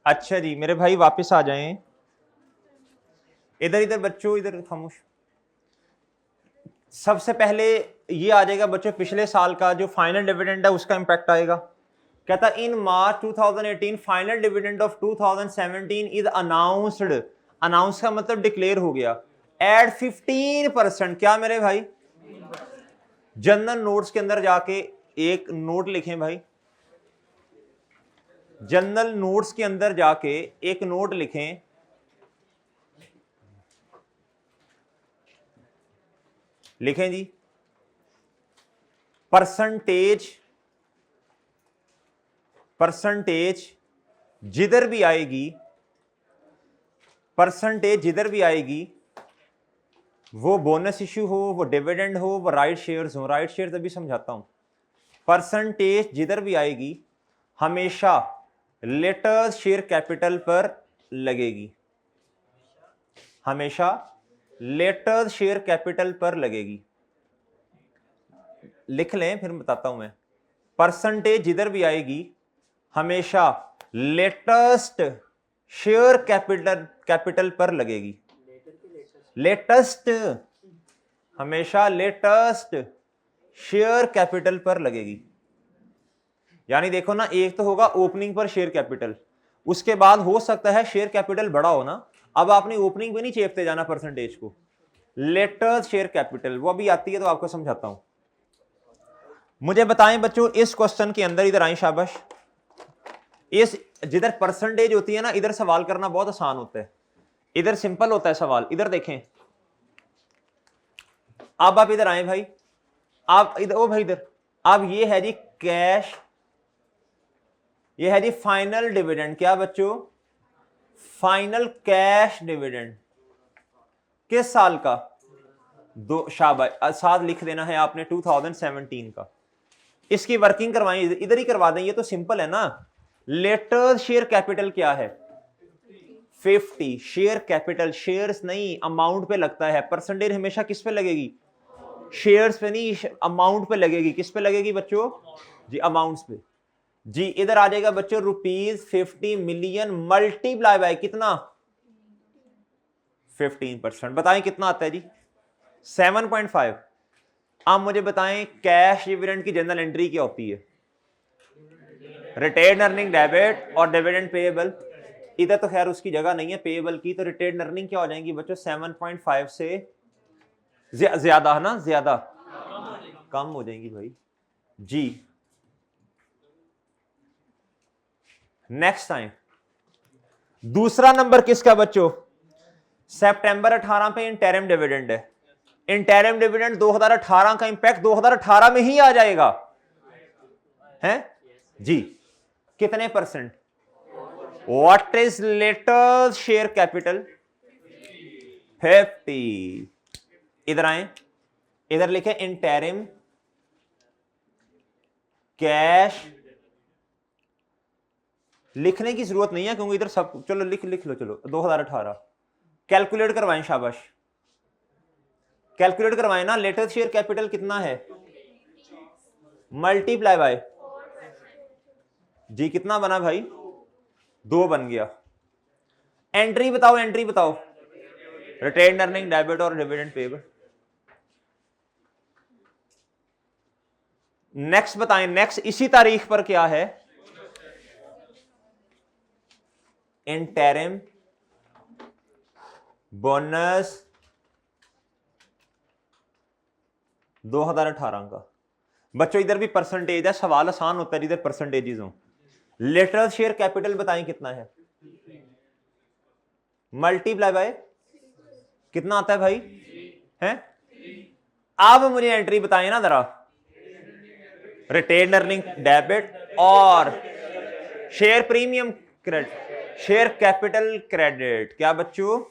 अच्छा जी मेरे भाई वापस आ जाएं। इधर इधर बच्चों, इधर खामोश। सबसे पहले ये आ जाएगा बच्चों, पिछले साल का जो फाइनल डिविडेंड है उसका इंपैक्ट आएगा। कहता इन मार्च 2018 final dividend of 2017 is announced. Announce का मतलब डिक्लेयर हो गया एट 15%। क्या मेरे भाई? जनरल नोट्स के अंदर जाके एक नोट लिखें भाई, जनरल नोट्स के अंदर जाके एक नोट लिखें, लिखें जी परसेंटेज, परसेंटेज जिधर भी आएगी, परसेंटेज जिधर भी आएगी, वो बोनस इश्यू हो, वो डिविडेंड हो, वो राइट शेयर्स हो। राइट शेयर्स अभी समझाता हूं। परसेंटेज जिधर भी आएगी हमेशा लेटर्स शेयर कैपिटल पर लगेगी, हमेशा लेटर्स शेयर कैपिटल पर लगेगी। लिख लें फिर बताता हूं मैं। परसेंटेज जिधर भी आएगी हमेशा लेटेस्ट शेयर कैपिटल पर लगेगी। लेटेस्ट, हमेशा लेटेस्ट शेयर कैपिटल पर लगेगी। यानी देखो ना, एक तो होगा ओपनिंग पर शेयर कैपिटल, उसके बाद हो सकता है शेयर कैपिटल बड़ा हो ना। अब आपने ओपनिंग पे नहीं चेपते जाना परसेंटेज को, लेटेस्ट शेयर कैपिटल वो भी आती है तो आपको समझाता हूं। मुझे बताएं बच्चों इस क्वेश्चन के अंदर, इधर आए शाबाश, इस जिधर परसेंटेज होती है ना, इधर सवाल करना बहुत आसान होता है, इधर सिंपल होता है सवाल। इधर देखें, अब आप इधर आए भाई, आप इधर, ओ भाई इधर, अब ये है जी कैश, ये है जी फाइनल डिविडेंड। क्या बच्चों? Final cash dividend. किस साल का? दो, शाबाश, साथ लिख देना है आपने 2017 का। इसकी वर्किंग करवाएं, इधर ही करवा दें, ये तो सिंपल है ना। लेटर शेयर कैपिटल क्या है? 50। शेयर कैपिटल, शेयर्स नहीं अमाउंट पे लगता है। परसेंटेज हमेशा किस पे लगेगी? शेयर्स पे नहीं, अमाउंट पे लगेगी। किस पे लगेगी बच्चों? जी अमाउंट्स पे। जी इधर आ जाएगा बच्चों ₹50 मिलियन मल्टीप्लाई बाय कितना? 15%। बताएं कितना आता है जी? 7.5। अब मुझे बताएं कैश डिविडेंड की जनरल एंट्री क्या होती है? रिटेन अर्निंग डेबिट और डिविडेंड पेएबल। इधर तो खैर उसकी जगह नहीं है पेएबल की, तो रिटेन अर्निंग क्या हो जाएंगी बच्चों? 7.5 से ज्यादा है ना, ज्यादा कम हो जाएंगी भाई जी। नेक्स्ट टाइम दूसरा नंबर किसका बच्चों? सितंबर 18 पे इंटरिम डिविडेंड है। इंटरिम डिविडेंड 2018 का इंपैक्ट 2018 में ही आ जाएगा है जी। कितने percent? What is latest share capital? 50। इधर आए, इधर लिखे इंटरिम कैश। लिखने की जरूरत नहीं है क्योंकि इधर सब, चलो लिख लो, चलो 2018 कैलकुलेट करवाएं, शाबाश कैलकुलेट करवाएं ना। लेटेस्ट शेयर कैपिटल कितना है? मल्टीप्लाई बाय जी कितना बना भाई? 2 बन गया। एंट्री बताओ, एंट्री बताओ। रिटेन अर्निंग डेबिट और डिविडेंड पेएबल। नेक्स्ट बताएं, नेक्स्ट इसी तारीख पर क्या है? इंटरिम बोनस 2018 का। बच्चों इधर भी परसेंटेज है, सवाल आसान होता है जिधर परसेंटेजेस हो। लेटेस्ट शेयर कैपिटल बताएं कितना है? मल्टीप्लाई बाय कितना आता है भाई? हैं? अब मुझे एंट्री बताएं ना जरा। रिटेन अर्निंग डेबिट और share premium credit, share capital credit. क्या बच्चों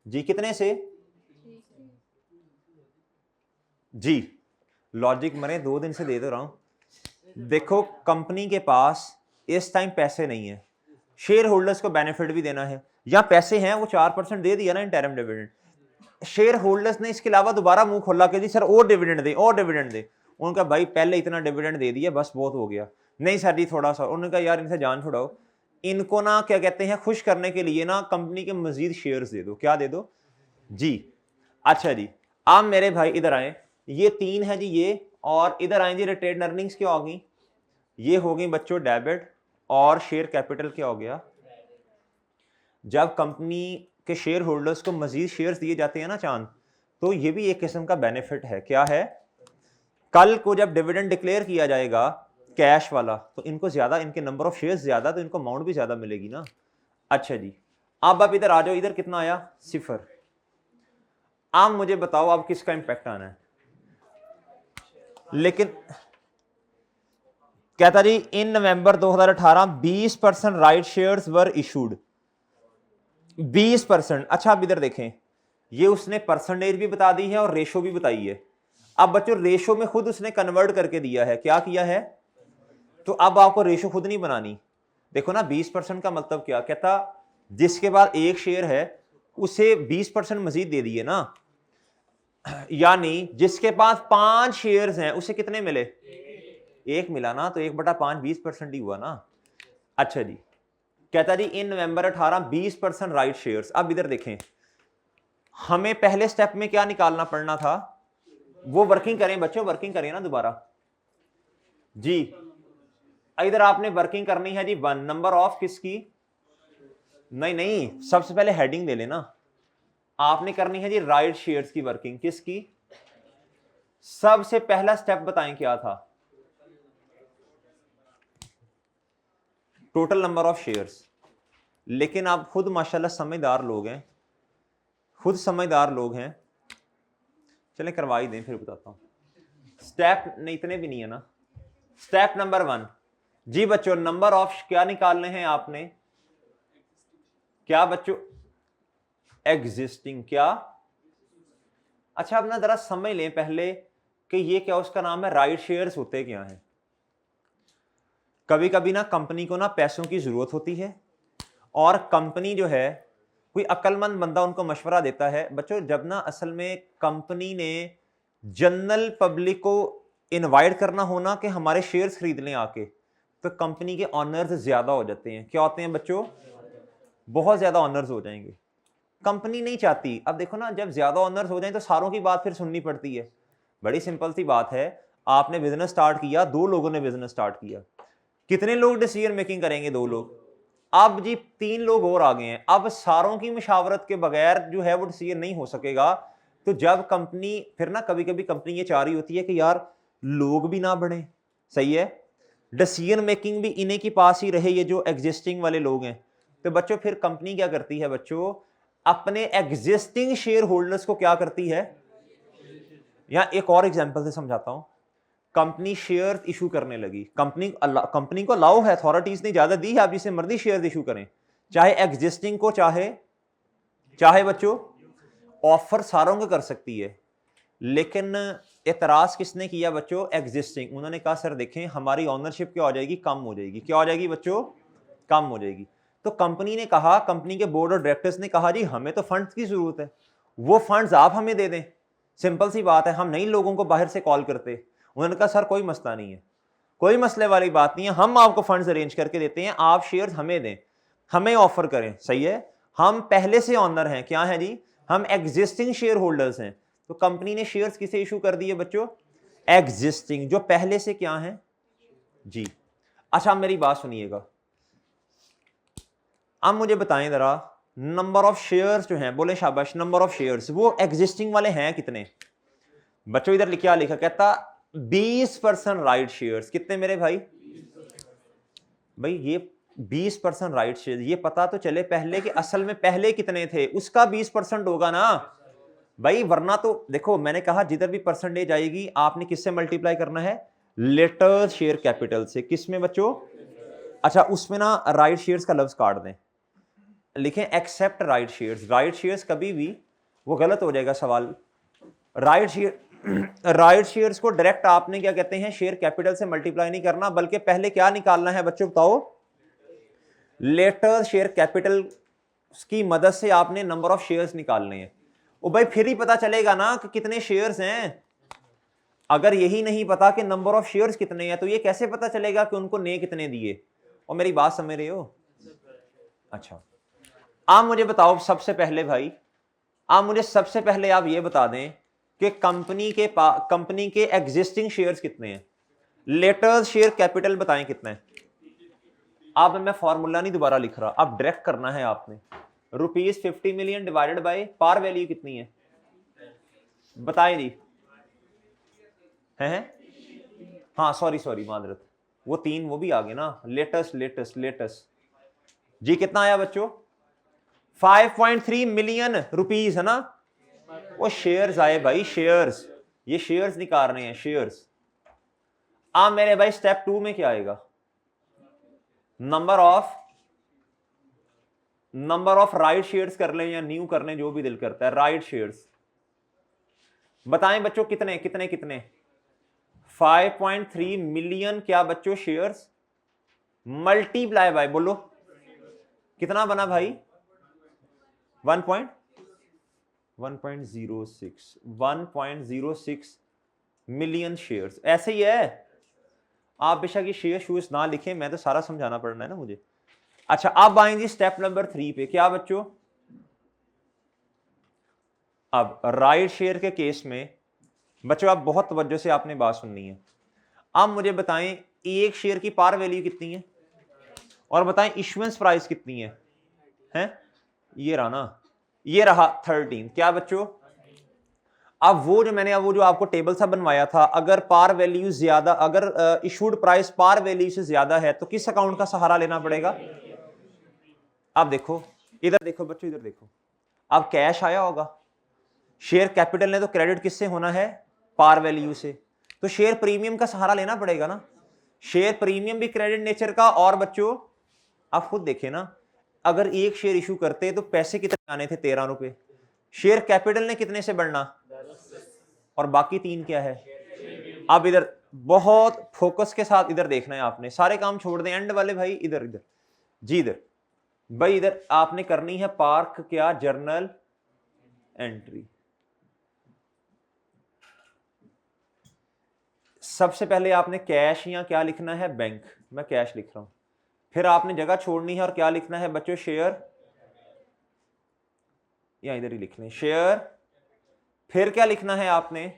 जी कितने से? जी लॉजिक मरे 2 दिन से दे दे रहा हूं। देखो कंपनी के पास इस टाइम पैसे नहीं है, शेयर होल्डर्स को बेनिफिट भी देना है, या पैसे हैं वो 4% दे दिया ना इंटरिम डिविडेंड। शेयर होल्डर्स ने इसके अलावा दोबारा मुंह खोला कि जी सर और डिविडेंड दे, और डिविडेंड दे। उनका भाई पहले इतना डिविडेंड दे दिया बस बहुत हो गया। नहीं सर जी थोड़ा सा। उन्होंने कहा यार इनसे जान छुड़ाओ, इनको ना क्या कहते हैं, खुश करने के लिए ना कंपनी के मजीद शेयर्स दे दो। क्या दे दो जी? अच्छा जी, आप मेरे भाई इधर आए, ये 3 है जी ये, और इधर आए जी रिटेन्ड अर्निंग्स क्या होगी, ये होगी बच्चों डेबिट, और शेयर कैपिटल क्या हो गया? जब कंपनी के शेयर होल्डर्स को मजीद शेयर्स दिए जाते हैं ना चांद, तो ये भी एक किस्म का बेनिफिट है। क्या है? कल को जब डिविडेंड डिक्लेयर किया जाएगा कैश वाला, तो इनको ज्यादा, इनके नंबर ऑफ शेयर्स ज्यादा, तो इनको अमाउंट भी ज्यादा मिलेगी ना। अच्छा जी, अब आप इधर आ जाओ, इधर कितना आया? 0। आप मुझे बताओ अब किसका इंपैक्ट आना है? लेकिन कहता जी इन नवंबर 2018 20% राइट शेयर्स वर इशूड, 20%। अच्छा अब इधर देखें, ये उसने परसेंटेज भी बता दी है और रेशो भी बताई है। अब बच्चों रेशो में खुद उसने कन्वर्ट करके दिया है। क्या किया है? तो अब आपको रेशो खुद नहीं बनानी। देखो ना 20% का मतलब क्या कहता, जिसके बाद एक शेयर है उसे 20% मजीद दे दिए ना, यानी जिसके पास 5 शेयर्स हैं उसे कितने मिले? 1 मिला ना, तो 1/5 20% ही हुआ ना। अच्छा जी, कहता जी इन नवंबर 18 20% राइट शेयर्स। अब इधर देखें, हमें पहले स्टेप में क्या निकालना पड़ना था? वो वर्किंग करें बच्चों, वर्किंग करें ना दोबारा जी। इधर आपने वर्किंग करनी है जी 1, नंबर ऑफ किसकी? नहीं नहीं, सबसे पहले हेडिंग दे लेना। आपने करनी है जी राइट शेयर्स की वर्किंग। किसकी? सबसे पहला स्टेप बताएं क्या था? Total number of shares. लेकिन आप खुद माशाल्लाह समझदार लोग हैं, खुद समझदार लोग हैं, चलें करवा ही दें, फिर बताता हूं। स्टेप नहीं, इतने भी नहीं है ना। स्टेप नंबर 1 जी बच्चों, नंबर ऑफ क्या निकालने हैं आपने? क्या बच्चों? एग्जिस्टिंग। क्या? अच्छा अब ना जरा समझ लें पहले कि ये क्या उसका नाम है, राइट शेयर्स होते क्या हैं। कभी कभी ना कंपनी को ना पैसों की जरूरत होती है, और कंपनी जो है, कोई अक्लमंद बंदा उनको मशवरा देता है। बच्चों जब ना असल में कंपनी ने जनरल पब्लिक को इनवाइट करना होना कि हमारे शेयर्स खरीद लें आके, तो कंपनी के ऑनर्स ज्यादा हो जाते हैं। क्या होते हैं बच्चों? बहुत ज्यादा ऑनर्स हो जाएंगे। कंपनी नहीं चाहती। अब देखो ना, जब ज्यादा ऑनर्स हो जाए तो सारों की बात फिर सुननी पड़ती है। बड़ी सिंपल सी बात है, आपने बिजनेस स्टार्ट किया, 2 लोगों ने बिजनेस स्टार्ट किया, कितने लोग डिसीजन मेकिंग करेंगे? 2 लोग। अब जी 3 लोग और आ गए हैं। अब सारों की मशावरत के बगैर जो है वो डिसीजन नहीं हो सकेगा। तो जब कंपनी, फिर ना कभी कभी कंपनी ये चाह रही होती है कि यार लोग भी ना बढ़े, सही है, डिसीजन मेकिंग भी इन्हीं के पास ही रहे, ये जो एग्जिस्टिंग वाले लोग हैं। तो बच्चों फिर कंपनी क्या करती है बच्चों? अपने एग्जिस्टिंग शेयर होल्डर्स को क्या करती है? यहां एक और एग्जांपल से समझाता हूं। कंपनी शेयर इशू करने लगी, कंपनी को अलाउ है, अथॉरिटीज ने इजाजत दी है, आप जिसे मर्जी शेयर इशू करें, चाहे एग्जिस्टिंग को, चाहे बच्चों ऑफर सारों को कर सकती है। लेकिन एतराज किसने किया बच्चों? एग्जिस्टिंग। उन्होंने कहा सर देखें हमारी ऑनरशिप क्या हो जाएगी? कम हो जाएगी। क्या हो जाएगी बच्चों? कम हो जाएगी। तो कंपनी ने कहा, कंपनी के बोर्ड ऑफ डायरेक्टर्स ने कहा जी हमें तो फंड्स की जरूरत है, वो फंड्स आप हमें दे दें। सिंपल सी बात है, हम नई लोगों को बाहर से कॉल करते। उन्होंने कहा सर कोई मसला नहीं है, कोई मसले वाली बात नहीं है, हम आपको फंड्स अरेंज करके देते हैं, आप शेयर्स हमें दें, हमें ऑफर करें। सही है, हम पहले से ऑनर हैं। क्या है जी? हम एग्जिस्टिंग शेयर होल्डर्स हैं। तो कंपनी ने शेयर्स किसे इशू कर दिए बच्चों? एग्जिस्टिंग, जो पहले से क्या है जी। अच्छा मेरी बात सुनिएगा, अब मुझे बताएं जरा, नंबर ऑफ शेयर्स जो हैं, बोले शाबाश, नंबर ऑफ शेयर्स वो एग्जिस्टिंग वाले हैं कितने बच्चों? इधर क्या लिखा? कहता 20% राइट शेयर्स। कितने मेरे भाई? भाई ये 20% राइट शेयर, ये पता तो चले पहले कि असल में पहले कितने थे, उसका 20% होगा ना भाई, वरना तो देखो मैंने कहा जिधर भी परसेंटेज आएगी आपने किससे मल्टीप्लाई करना है? लेटेस्ट शेयर कैपिटल से। किसमें बच्चों? अच्छा उसमें ना राइट शेयर्स का लफ्ज काट दें, लिखें except right shares. Right shares कभी भी वो गलत हो जाएगा सवाल। राइट शेयर्स को डायरेक्ट आपने क्या कहते हैं, शेयर कैपिटल से मल्टीप्लाई नहीं करना, बल्कि पहले क्या निकालना है बच्चों बताओ? लेटेस्ट शेयर कैपिटल की मदद से आपने नंबर ऑफ शेयर्स निकालने हैं। ओ भाई फिर ही पता चलेगा ना कि कितने शेयर्स हैं। अगर यही नहीं पता कि नंबर ऑफ शेयर्स कितने हैं, तो ये कैसे पता चलेगा कि उनको ने कितने दिए? और मेरी बात समझ रहे हो? अच्छा, आप मुझे बताओ सबसे पहले भाई, आप मुझे सबसे पहले आप ये बता दें कि कंपनी के एग्जिस्टिंग शेयर्स कितने हैं, लेटेस्ट शेयर कैपिटल बताएं कितना है। अब मैं फॉर्मूला नहीं दोबारा लिख रहा, अब डायरेक्ट करना है आपने। ₹50 million divided by par value कितनी है बताएं जी। है हाँ सॉरी मादरत, वो 3 वो भी आ गए ना, लेटेस्ट जी। कितना आया बच्चों? 5.3 मिलियन रुपीस है ना। वो शेयर्स आए भाई, शेयर्स, ये शेयर्स निकाल रहे हैं, शेयर्स। अब मेरे भाई स्टेप 2 में क्या आएगा? नंबर ऑफ राइट शेयर्स कर लें या न्यू कर लें, जो भी दिल करता है। राइट शेयर्स बताएं बच्चों कितने कितने कितने? 5.3 मिलियन क्या बच्चों शेयर्स, मल्टीप्लाई बाय, बोलो कितना बना भाई? 1.06 मिलियन शेयर्स। ऐसे ही है, आप बेशक ये शेयर शूज ना लिखें, मैं तो सारा समझाना पड़ना है ना मुझे। अच्छा, अब आएंगे स्टेप नंबर 3 पे। क्या बच्चों? अब राइट शेयर के केस में बच्चों आप बहुत तवज्जो से आपने बात सुननी है। अब मुझे बताएं एक शेयर की पार वैल्यू कितनी है, और बताएं इश्यूएंस प्राइस कितनी है? ये रहा ना, ये रहा 13। क्या बच्चों? अब वो जो आपको टेबल सा बनवाया था, अगर पार वैल्यू ज्यादा, अगर इशूड प्राइस पार वैल्यू से ज्यादा है तो किस अकाउंट का सहारा लेना पड़ेगा? अब देखो इधर देखो बच्चों, इधर देखो। अब कैश आया होगा, शेयर कैपिटल ने तो क्रेडिट किससे होना है? पार वैल्यू से। तो शेयर प्रीमियम का सहारा लेना पड़ेगा ना। शेयर प्रीमियम भी क्रेडिट नेचर का। और बच्चों आप खुद देखें ना, अगर एक शेयर इशू करते तो पैसे कितने आने थे? 13 रुपए। शेयर कैपिटल ने कितने से बढ़ना? और बाकी 3 क्या है? अब इधर बहुत फोकस के साथ इधर देखना है आपने, सारे काम छोड़ दें एंड वाले भाई। इधर इधर जी, इधर भाई, इधर आपने करनी है पार्क क्या? Journal entry. सबसे पहले आपने कैश या क्या लिखना है? बैंक। मैं कैश लिख रहा हूं। फिर आपने जगह छोड़नी है और क्या लिखना है बच्चों? शेयर, या इधर ही लिख लें शेयर। फिर क्या लिखना है आपने?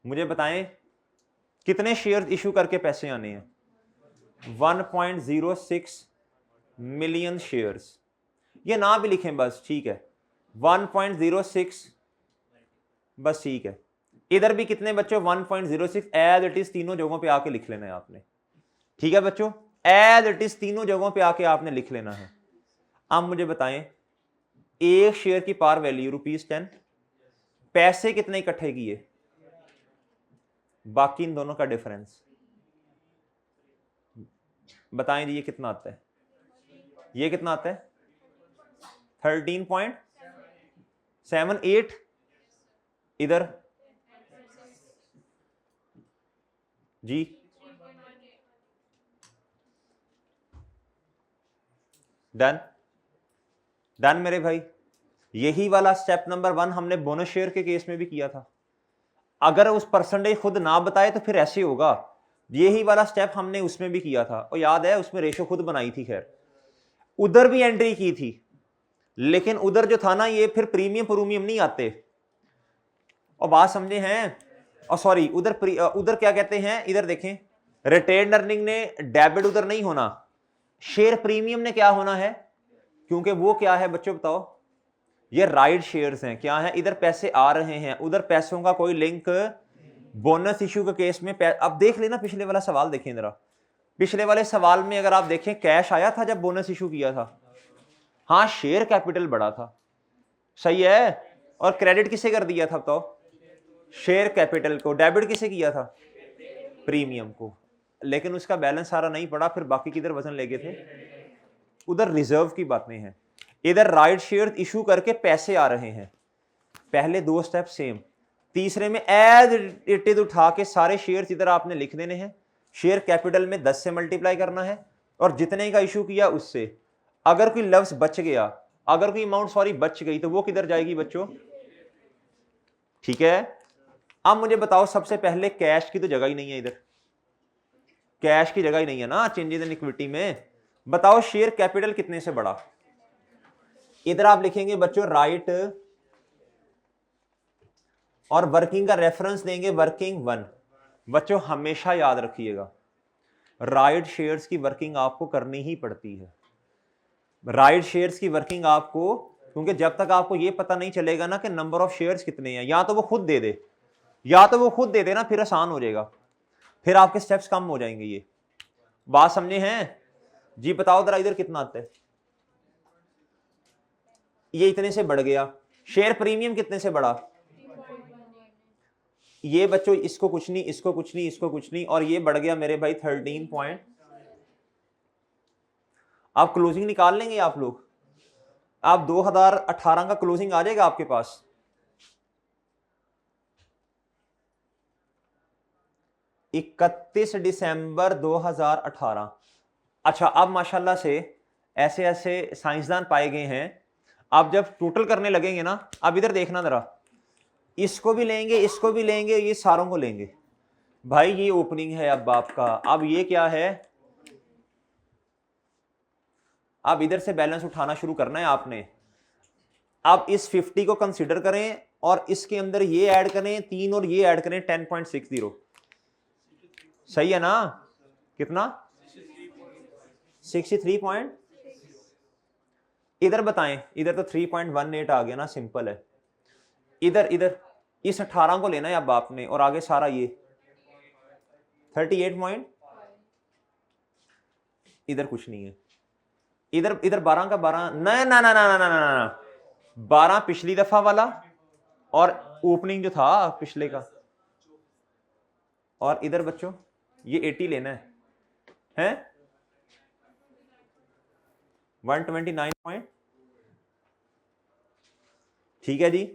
मुझे बताएं कितने शेयर इशू करके पैसे आने हैं? 1.06 मिलियन शेयर्स। ये ना भी लिखें बस ठीक है, 1.06 बस ठीक है। इधर भी कितने बच्चों? 1.06 एज इट इज, तीनों जगहों पे आके लिख लेना है आपने। ठीक है बच्चों, एज इट इज तीनों जगहों पे आके आपने लिख लेना है। अब मुझे बताएं एक शेयर की पार वैल्यू ₹10, पैसे कितने इकट्ठे किए? बाकी इन दोनों का डिफरेंस बताएं जी, ये कितना आता है? ये कितना आता है? 13.78। इधर जी डन डन मेरे भाई। यही वाला स्टेप नंबर 1 हमने बोनस शेयर के केस में भी किया था। अगर उस परसेंटेज खुद ना बताए तो फिर ऐसे होगा। यही वाला स्टेप हमने उसमें भी किया था, और याद है उसमें रेशो खुद बनाई थी। खैर उधर भी एंट्री की थी, लेकिन उधर जो था ना, ये फिर प्रीमियम नहीं आते। और बात समझे हैं? और सॉरी, उधर क्या कहते हैं, इधर देखें, रिटेन अर्निंग ने डेबिट उधर नहीं होना, शेयर प्रीमियम ने क्या होना है? क्योंकि वो क्या है बच्चों बताओ? ये राइट शेयर्स हैं। क्या है? इधर पैसे आ रहे हैं, उधर पैसों का कोई लिंक बोनस इश्यू के केस में अब देख लेना, पिछले वाला सवाल देखें जरा। पिछले वाले सवाल में अगर आप देखें, कैश आया था जब बोनस इशू किया था। हाँ, शेयर कैपिटल बढ़ा था, सही है। और क्रेडिट किसे कर दिया था बताओ? शेयर कैपिटल को। डेबिट किसे किया था? प्रीमियम को। लेकिन उसका बैलेंस सारा नहीं पड़ा, फिर बाकी किधर वजन ले गए थे? उधर रिजर्व की बातें हैं। इधर राइट शेयर इशू करके पैसे आ रहे हैं। पहले 2 स्टेप सेम, तीसरे में एज इट इज उठा के सारे शेयर्स इधर आपने लिख देने हैं। शेयर कैपिटल में 10 से मल्टीप्लाई करना है, और जितने का इशू किया उससे। अगर कोई लफ्ज बच गया, अगर कोई अमाउंट बच गई, तो वो किधर जाएगी बच्चों? ठीक है। अब मुझे बताओ, सबसे पहले कैश की तो जगह ही नहीं है इधर। कैश की जगह ही नहीं है ना चेंजेस इन इक्विटी में। बताओ शेयर कैपिटल कितने से बढ़ा? इधर आप लिखेंगे बच्चों राइट और वर्किंग का रेफरेंस देंगे वर्किंग 1। बच्चों हमेशा याद रखिएगा राइट शेयर्स की वर्किंग आपको करनी ही पड़ती है। राइट शेयर्स की वर्किंग आपको, क्योंकि जब तक आपको यह पता नहीं चलेगा ना कि नंबर ऑफ शेयर्स कितने हैं, या तो वो खुद दे दे, या तो वो खुद दे देना, फिर आसान हो जाएगा, फिर आपके स्टेप्स कम हो जाएंगे। ये बात समझे हैं जी? बताओ जरा इधर कितना आता है? ये इतने से बढ़ गया। शेयर प्रीमियम कितने से बढ़ा? ये बच्चों इसको कुछ नहीं, इसको कुछ नहीं, इसको कुछ नहीं, और ये बढ़ गया मेरे भाई 13 पॉइंट। आप क्लोजिंग निकाल लेंगे आप लोग? आप 2018 का क्लोजिंग आ जाएगा आपके पास? दिसंबर 2018। अच्छा, अब माशाल्लाह से ऐसे ऐसे साइंसदान पाए गए हैं, आप जब टोटल करने लगेंगे ना, अब इधर देखना जरा, इसको भी लेंगे, इसको भी लेंगे, ये सारों को लेंगे भाई। ये ओपनिंग है अब आपका। अब ये क्या है? अब इधर से बैलेंस उठाना शुरू करना है आपने। अब इस 50 को कंसीडर करें और इसके अंदर ये ऐड करें 3 और ये ऐड करें 10.60। सही है ना? कितना? 63 पॉइंट। इधर बताएं, इधर तो 3.18 आ गया ना, सिंपल है। इधर इधर इस 18 को लेना है अब आपने, और आगे सारा ये 38 पॉइंट। इधर कुछ नहीं है। इधर इधर 12 का 12, ना ना ना ना ना ना ना, 12 पिछली दफा वाला और ओपनिंग जो था पिछले का। और इधर बच्चों ये 80 लेना है, हैं 129 पॉइंट। ठीक है जी,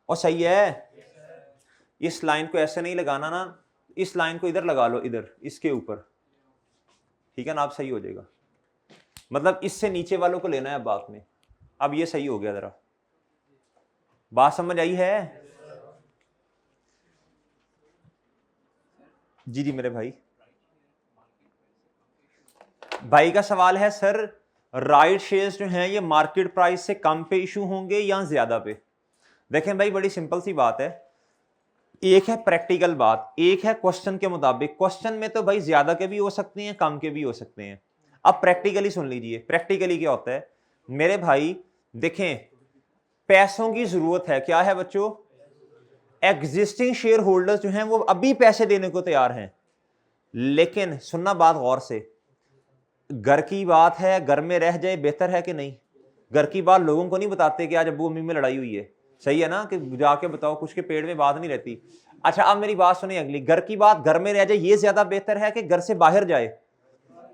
और सही है। इस लाइन को ऐसे नहीं लगाना ना, इस लाइन को इधर लगा लो, इधर इसके ऊपर, ठीक है ना? आप सही हो जाएगा। मतलब इससे नीचे वालों को लेना है अब आपने। अब ये सही हो गया, जरा बात समझ आई है? जी जी मेरे भाई। भाई का सवाल है सर राइट शेयर्स जो हैं ये मार्केट प्राइस से कम पे इशू होंगे या ज्यादा पे? देखें भाई, बड़ी सिंपल सी बात है। एक है प्रैक्टिकल बात, एक है क्वेश्चन के मुताबिक। क्वेश्चन में तो भाई ज्यादा के भी हो सकते हैं, कम के भी हो सकते हैं। अब प्रैक्टिकली सुन लीजिए। प्रैक्टिकली क्या होता है मेरे भाई? देखें, पैसों की जरूरत है। क्या है बच्चों? एग्जिस्टिंग शेयर होल्डर्स जो हैं वो अभी पैसे देने को तैयार हैं, लेकिन सुनना बात गौर से, घर की बात है, घर में रह जाए बेहतर है कि नहीं? घर की बात लोगों को नहीं बताते कि आज अब्बू अम्मी में लड़ाई हुई है, सही है ना? कि जाके बताओ, कुछ के पेड़ में बात नहीं रहती। अच्छा, अब मेरी बात सुनिए अगली। घर की बात घर में रह जाए ये ज्यादा बेहतर है कि घर से बाहर जाए?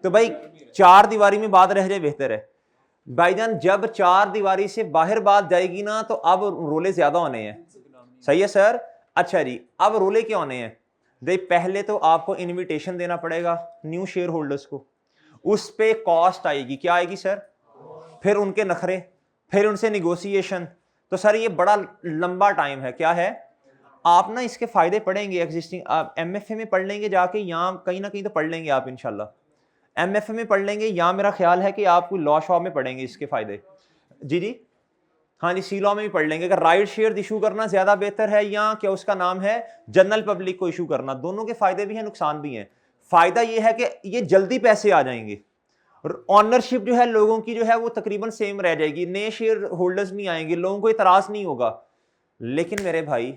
तो भाई 4 दीवारी में बात रह जाए बेहतर है। भाईजान जब 4 दीवारी से बाहर बात जाएगी ना, तो अब रोले ज्यादा होने हैं। सही है सर? अच्छा जी, अब रोले क्या होने हैं? भाई पहले तो आपको इनविटेशन देना पड़ेगा न्यू शेयर होल्डर्स को, उस पे कॉस्ट आएगी। क्या आएगी सर? फिर उनके नखरे, फिर उनसे निगोशिएशन। तो सर ये बड़ा लंबा टाइम है। क्या है? आप ना इसके फायदे पढ़ेंगे एग्जिस्टिंग, आप एमएफए में पढ़ लेंगे जाके, यहाँ कहीं ना कहीं तो पढ़ लेंगे आप इंशाल्लाह। एमएफए में पढ़ लेंगे, या मेरा ख्याल है कि आप कोई लॉ शॉ में पढ़ेंगे इसके फायदे। जी जी हाँ जी, सी लॉ में भी पढ़ लेंगे। अगर राइट शेयर इशू करना ज्यादा बेहतर है या क्या उसका नाम है जनरल पब्लिक को इशू करना, दोनों के फायदे भी हैं, नुकसान भी हैं। फायदा यह है कि ये जल्दी पैसे आ जाएंगे, ऑनरशिप जो है लोगों की जो है वो तकरीबन सेम रह जाएगी, नए शेयर होल्डर्स नहीं आएंगे, लोगों को इतराज नहीं होगा। लेकिन मेरे भाई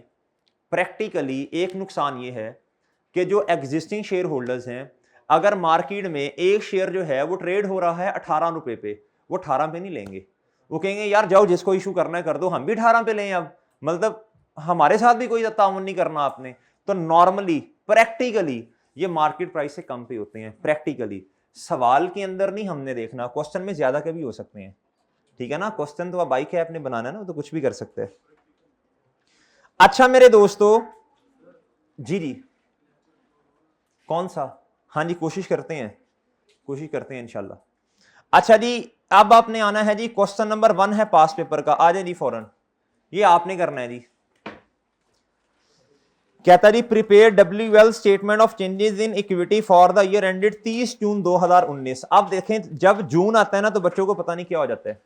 प्रैक्टिकली एक नुकसान ये है कि जो एग्जिस्टिंग शेयर होल्डर्स हैं, अगर मार्केट में एक शेयर जो है वो ट्रेड हो रहा है 18 रुपए पे, वो 18 पे नहीं लेंगे। वो कहेंगे यार जाओ जिसको इशू करना है कर दो, हम भी 18 पे लें। अब मतलब हमारे साथ भी कोई ताउन नहीं करना आपने। तो नॉर्मली प्रैक्टिकली ये मार्केट प्राइस से कम पे होते हैं। प्रैक्टिकली सवाल के अंदर नहीं हमने देखना, क्वेश्चन में ज्यादा के भी हो सकते हैं, ठीक है ना? क्वेश्चन तो बाइक है आपने बनाना है ना, तो कुछ भी कर सकते हैं। अच्छा मेरे दोस्तों, जी जी कौन सा? हाँ जी, कोशिश करते हैं इंशाल्लाह। अच्छा जी, अब आपने आना है जी, क्वेश्चन नंबर 1 है पास पेपर का, आ जाए जी फौरन, ये आपने करना है जी। कहता जी prepare WL statement of changes in equity for the year ended 30 June 2019। अब देखें जब जून आता है ना तो बच्चों को पता नहीं क्या हो जाता है।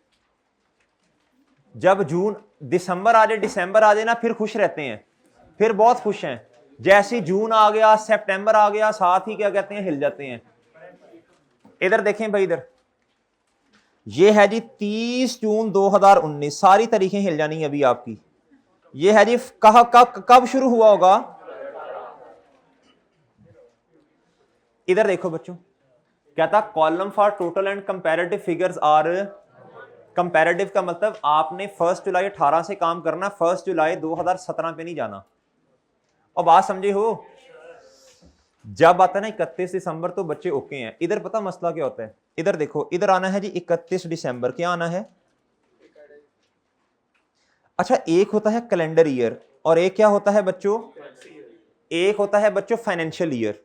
जब जून दिसंबर आ जाए, दिसंबर आ जाए ना, फिर खुश रहते हैं, फिर बहुत खुश हैं। जैसे जून आ गया, सितंबर आ गया, साथ ही क्या कहते हैं, हिल जाते हैं। इधर देखें भाई, इधर ये है जी 30 जून 2019, सारी तारीखें हिल जानी अभी आपकी। ये है जी कब शुरू हुआ होगा। इधर देखो बच्चों, कहता column for total and comparative figures are, comparative का मतलब आपने 1 जुलाई 18 से काम करना, 1 जुलाई 2017 पे नहीं जाना। और बात समझे हो, जब आता है ना 31 दिसंबर तो बच्चे ओके हैं। इधर पता मसला क्या होता है, इधर देखो, इधर आना है जी 31 दिसंबर, क्या आना है। अच्छा, एक होता है कैलेंडर ईयर और एक क्या होता है बच्चों, एक होता है बच्चों फाइनेंशियल ईयर।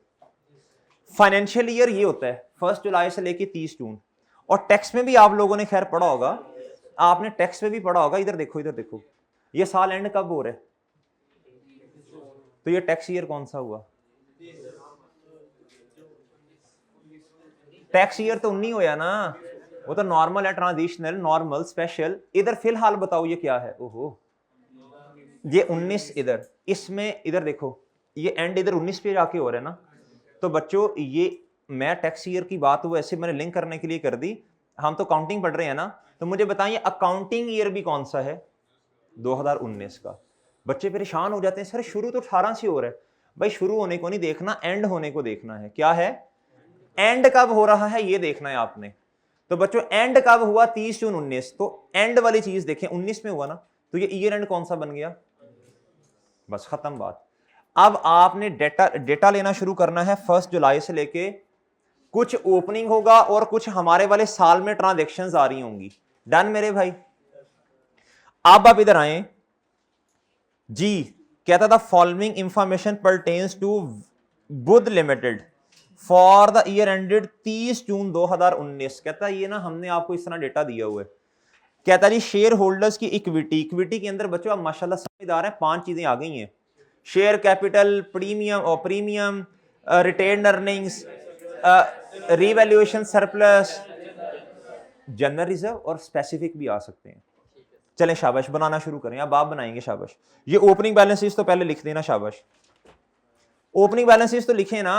फाइनेंशियल ईयर ये होता है 1 जुलाई से लेके 30 जून। और टैक्स में भी आप लोगों ने खैर पढ़ा होगा, आपने टैक्स में भी पढ़ा होगा। इधर देखो, इधर देखो, ये साल एंड कब हो रहा है, तो ये टैक्स ईयर कौन सा हुआ। टैक्स ईयर तो 19 होया ना, वो तो नॉर्मल है, ट्रांजिशनल, नॉर्मल, स्पेशल। इधर फिलहाल बताओ ये क्या है। ओहो, ये 19 इधर, इसमें इधर देखो, ये एंड इधर 19 पे जाके हो रहा है ना। तो बच्चों ये मैं टैक्स ईयर की बात वो ऐसे मैंने लिंक करने के लिए कर दी, हम तो काउंटिंग पढ़ रहे हैं ना। तो मुझे बताइए अकाउंटिंग ईयर भी कौन सा है, 2019 का। बच्चे परेशान हो जाते हैं, सर शुरू तो 18 से हो रहा है। भाई शुरू होने को नहीं देखना, एंड होने को देखना है। क्या है, एंड कब हो रहा है ये देखना है आपने। तो बच्चों एंड कब हुआ, 30 जून 19, तो एंड वाली चीज देखें, 19 में हुआ ना, तो ये ईयर एंड कौन सा बन गया, बस खत्म बात। अब आपने डेटा लेना शुरू करना है 1 जुलाई से लेके, कुछ ओपनिंग होगा और कुछ हमारे वाले साल में ट्रांजैक्शंस आ रही होंगी। डन मेरे भाई। अब आप इधर आए जी, कहता था following information pertains to Budh Limited for the year ended 30 June 2019। कहता ये ना हमने आपको इस तरह डेटा दिया हुआ है। कहता जी शेयर होल्डर्स की इक्विटी, इक्विटी के अंदर बच्चों आप माशाल्लाह समझदार हैं, 5 चीजें आ गई हैं। शेयर कैपिटल, प्रीमियम और premium, retain earnings, revaluation surplus, general reserve और स्पेसिफिक भी आ सकते हैं। चलें शाबाश, बनाना शुरू करें, अब आप बनाएंगे शाबाश। ये ओपनिंग बैलेंसेस तो पहले लिख देना शाबाश, ओपनिंग बैलेंसेस तो लिखें ना,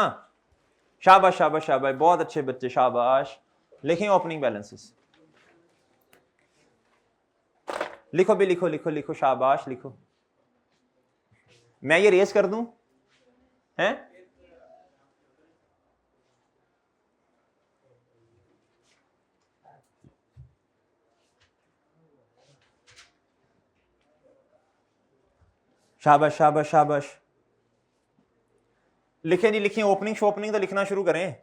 शाबाश शाबाश शाबाश, बहुत अच्छे बच्चे, शाबाश। लिखें ओपनिंग बैलेंसेस, लिखो भी, लिखो लिखो लिखो, शाबाश लिखो। मैं ये रेस कर दूं हैं, शाबाश शाबाश शाबाश। लिखें जी, लिखें, ओपनिंग शोपनिंग तो लिखना शुरू करें।